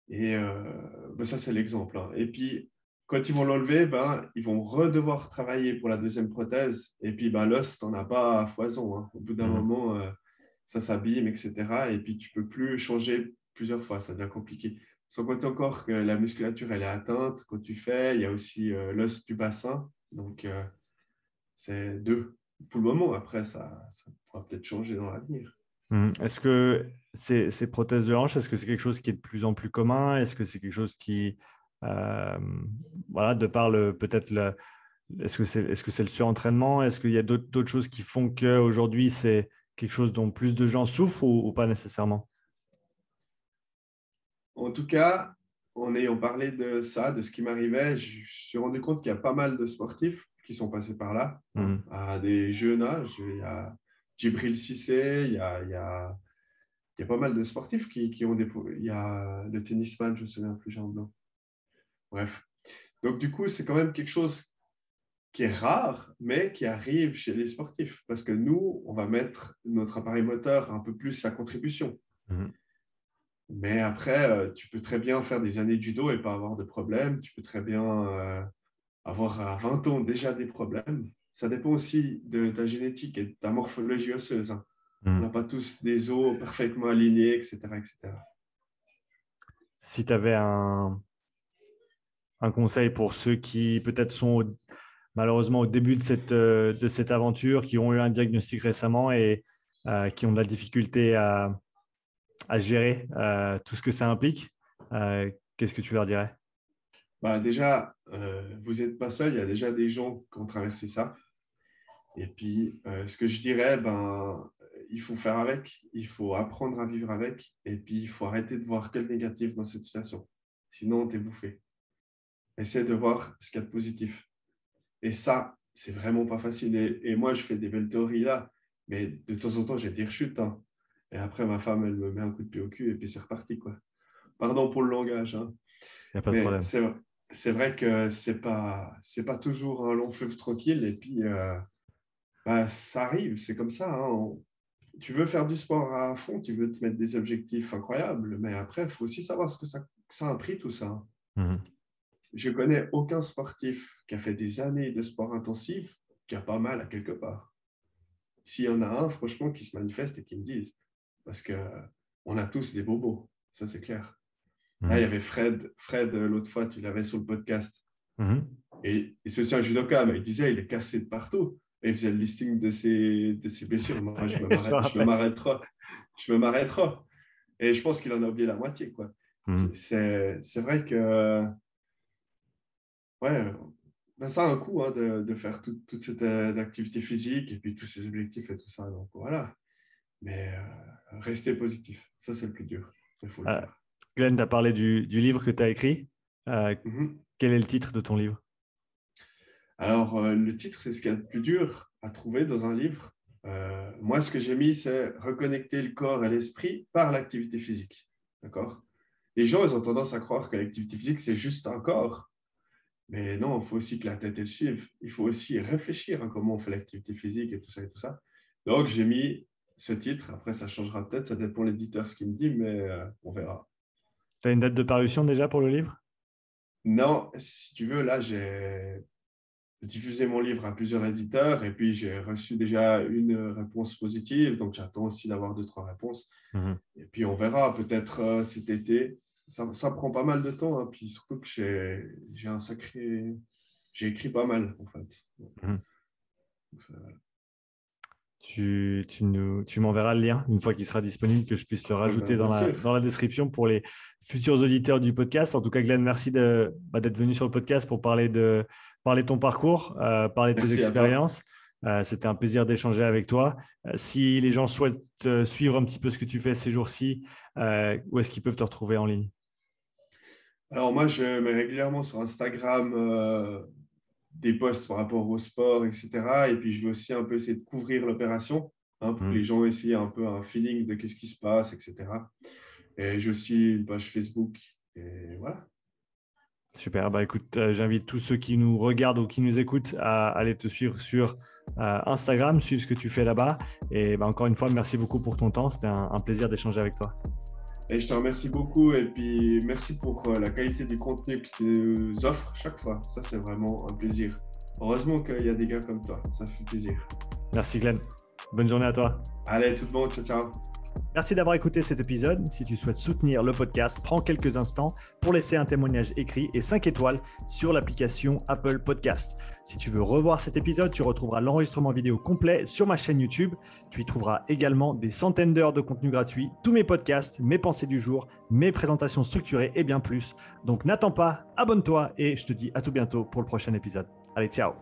Et ben ça, c'est l'exemple, hein. Et puis, quand ils vont l'enlever, ben, ils vont redevoir travailler pour la deuxième prothèse. Et puis, ben, l'os, tu n'en as pas à foison, hein. Au bout d'un Mhm. moment, ça s'abîme, etc. Et puis, tu ne peux plus changer plusieurs fois. Ça devient compliqué. Sans compter encore que la musculature, elle est atteinte quand tu fais. Il y a aussi l'os du bassin. Donc, c'est deux. Pour le moment, après, ça pourra peut-être changer dans l'avenir. Est-ce que ces prothèses de hanche, est-ce que c'est quelque chose qui est de plus en plus commun? Est-ce que c'est quelque chose qui, euh, voilà, de par peut-être est-ce que c'est le surentraînement? Est-ce qu'il y a d'autres choses qui font qu'aujourd'hui, c'est quelque chose dont plus de gens souffrent ou pas nécessairement? En tout cas, en ayant parlé de ça, de ce qui m'arrivait, je me suis rendu compte qu'il y a pas mal de sportifs qui sont passés par là, hein, Mhm. à des jeunes âges. Il y a Djibril Cissé, il y a pas mal de sportifs qui ont des... Il y a le tennisman, je me souviens plus, Jean Blanc. Bref. Donc, du coup, c'est quand même quelque chose qui est rare, mais qui arrive chez les sportifs. Parce que nous, on va mettre notre appareil moteur un peu plus à contribution. Mhm. Mais après, tu peux très bien faire des années de judo et pas avoir de problème. Tu peux très bien avoir à 20 ans déjà des problèmes. Ça dépend aussi de ta génétique et de ta morphologie osseuse, hein. On n'a Mhm. pas tous des os parfaitement alignés, etc., etc. Si tu avais un conseil pour ceux qui peut-être sont malheureusement au début de cette aventure, qui ont eu un diagnostic récemment et qui ont de la difficulté à gérer tout ce que ça implique, qu'est-ce que tu leur dirais? Bah, déjà, vous n'êtes pas seul, il y a déjà des gens qui ont traversé ça. Et puis, ce que je dirais, ben, il faut faire avec, il faut apprendre à vivre avec, et puis il faut arrêter de voir que le négatif dans cette situation. Sinon, t'es bouffé. Essaie de voir ce qu'il y a de positif. Et ça, c'est vraiment pas facile. Et moi, je fais des belles théories là, mais de temps en temps, j'ai des rechutes, hein. Et après, ma femme, elle me met un coup de pied au cul et puis c'est reparti, quoi. Pardon pour le langage, hein. Il n'y a pas de Mais problème. c'est vrai que c'est pas toujours un long fleuve tranquille. Et puis, bah, ça arrive, c'est comme ça, hein. Tu veux faire du sport à fond, tu veux te mettre des objectifs incroyables, mais après, il faut aussi savoir ce que ça a pris, tout ça, hein. Mhm. Je connais aucun sportif qui a fait des années de sport intensif qui a pas mal à quelque part. S'il y en a un, franchement, qui se manifeste et qui me dise, parce que on a tous des bobos, ça c'est clair. Là, il y Mhm. avait Fred, l'autre fois, tu l'avais sur le podcast. Mhm. Et c'est aussi un judoka, mais il disait, il est cassé de partout. Et il faisait le listing de ses blessures. Moi, Je me je me rappelle. m'arrêterai. Je me m'arrêterai. Et je pense qu'il en a oublié la moitié, quoi. Mhm. C'est vrai que, ouais, ben ça a un coût, hein, de faire toute cette activité physique et puis tous ces objectifs et tout ça. Donc voilà. Mais rester positif, ça c'est le plus dur. Il faut le Euh, faire. Glenn, tu as parlé du livre que tu as écrit. Euh, Mhm. Quel est le titre de ton livre? Alors, le titre, c'est ce qu'il y a de plus dur à trouver dans un livre. Moi, ce que j'ai mis, c'est reconnecter le corps et l'esprit par l'activité physique. D'accord? Les gens, ils ont tendance à croire que l'activité physique, c'est juste un corps. Mais non, il faut aussi que la tête, elle suive. Il faut aussi réfléchir à comment on fait l'activité physique et tout ça et tout ça. Donc, j'ai mis ce titre. Après, ça changera peut-être. Ça dépend de l'éditeur ce qu'il me dit, mais on verra. Tu as une date de parution déjà pour le livre? Non, si tu veux, là, j'ai diffusé mon livre à plusieurs éditeurs et puis j'ai reçu déjà une réponse positive. Donc, j'attends aussi d'avoir deux, trois réponses. Mhm. Et puis, on verra peut-être cet été. Ça prend pas mal de temps, hein. Puis surtout que j'ai un sacré... J'ai écrit pas mal, en fait. Mhm. Voilà. Tu m'enverras le lien une fois qu'il sera disponible, que je puisse le rajouter Bien sûr. dans la description pour les futurs auditeurs du podcast. En tout cas, Glenn, merci d'être venu sur le podcast pour parler de ton parcours, parler de tes Merci à toi. expériences. C'était un plaisir d'échanger avec toi. Si les gens souhaitent suivre un petit peu ce que tu fais ces jours-ci, où est-ce qu'ils peuvent te retrouver en ligne? Alors moi, je mets régulièrement sur Instagram des posts par rapport au sport, etc. Et puis, je vais aussi un peu essayer de couvrir l'opération pour que les gens essayent un peu un feeling de qu'est-ce qui se passe, etc. Et j'ai aussi une page Facebook. Et voilà. Super, bah écoute, j'invite tous ceux qui nous regardent ou qui nous écoutent à aller te suivre sur Instagram, suivre ce que tu fais là-bas. Et bah, encore une fois, merci beaucoup pour ton temps. C'était un plaisir d'échanger avec toi. Et je te remercie beaucoup. Et puis, merci pour la qualité du contenu que tu nous offres chaque fois. Ça, c'est vraiment un plaisir. Heureusement qu'il y a des gars comme toi. Ça fait plaisir. Merci Glenn. Bonne journée à toi. Allez, tout le monde. Ciao, ciao. Merci d'avoir écouté cet épisode. Si tu souhaites soutenir le podcast, prends quelques instants pour laisser un témoignage écrit et 5 étoiles sur l'application Apple Podcast. Si tu veux revoir cet épisode, tu retrouveras l'enregistrement vidéo complet sur ma chaîne YouTube. Tu y trouveras également des centaines d'heures de contenu gratuit, tous mes podcasts, mes pensées du jour, mes présentations structurées et bien plus. Donc n'attends pas, abonne-toi et je te dis à tout bientôt pour le prochain épisode. Allez, ciao!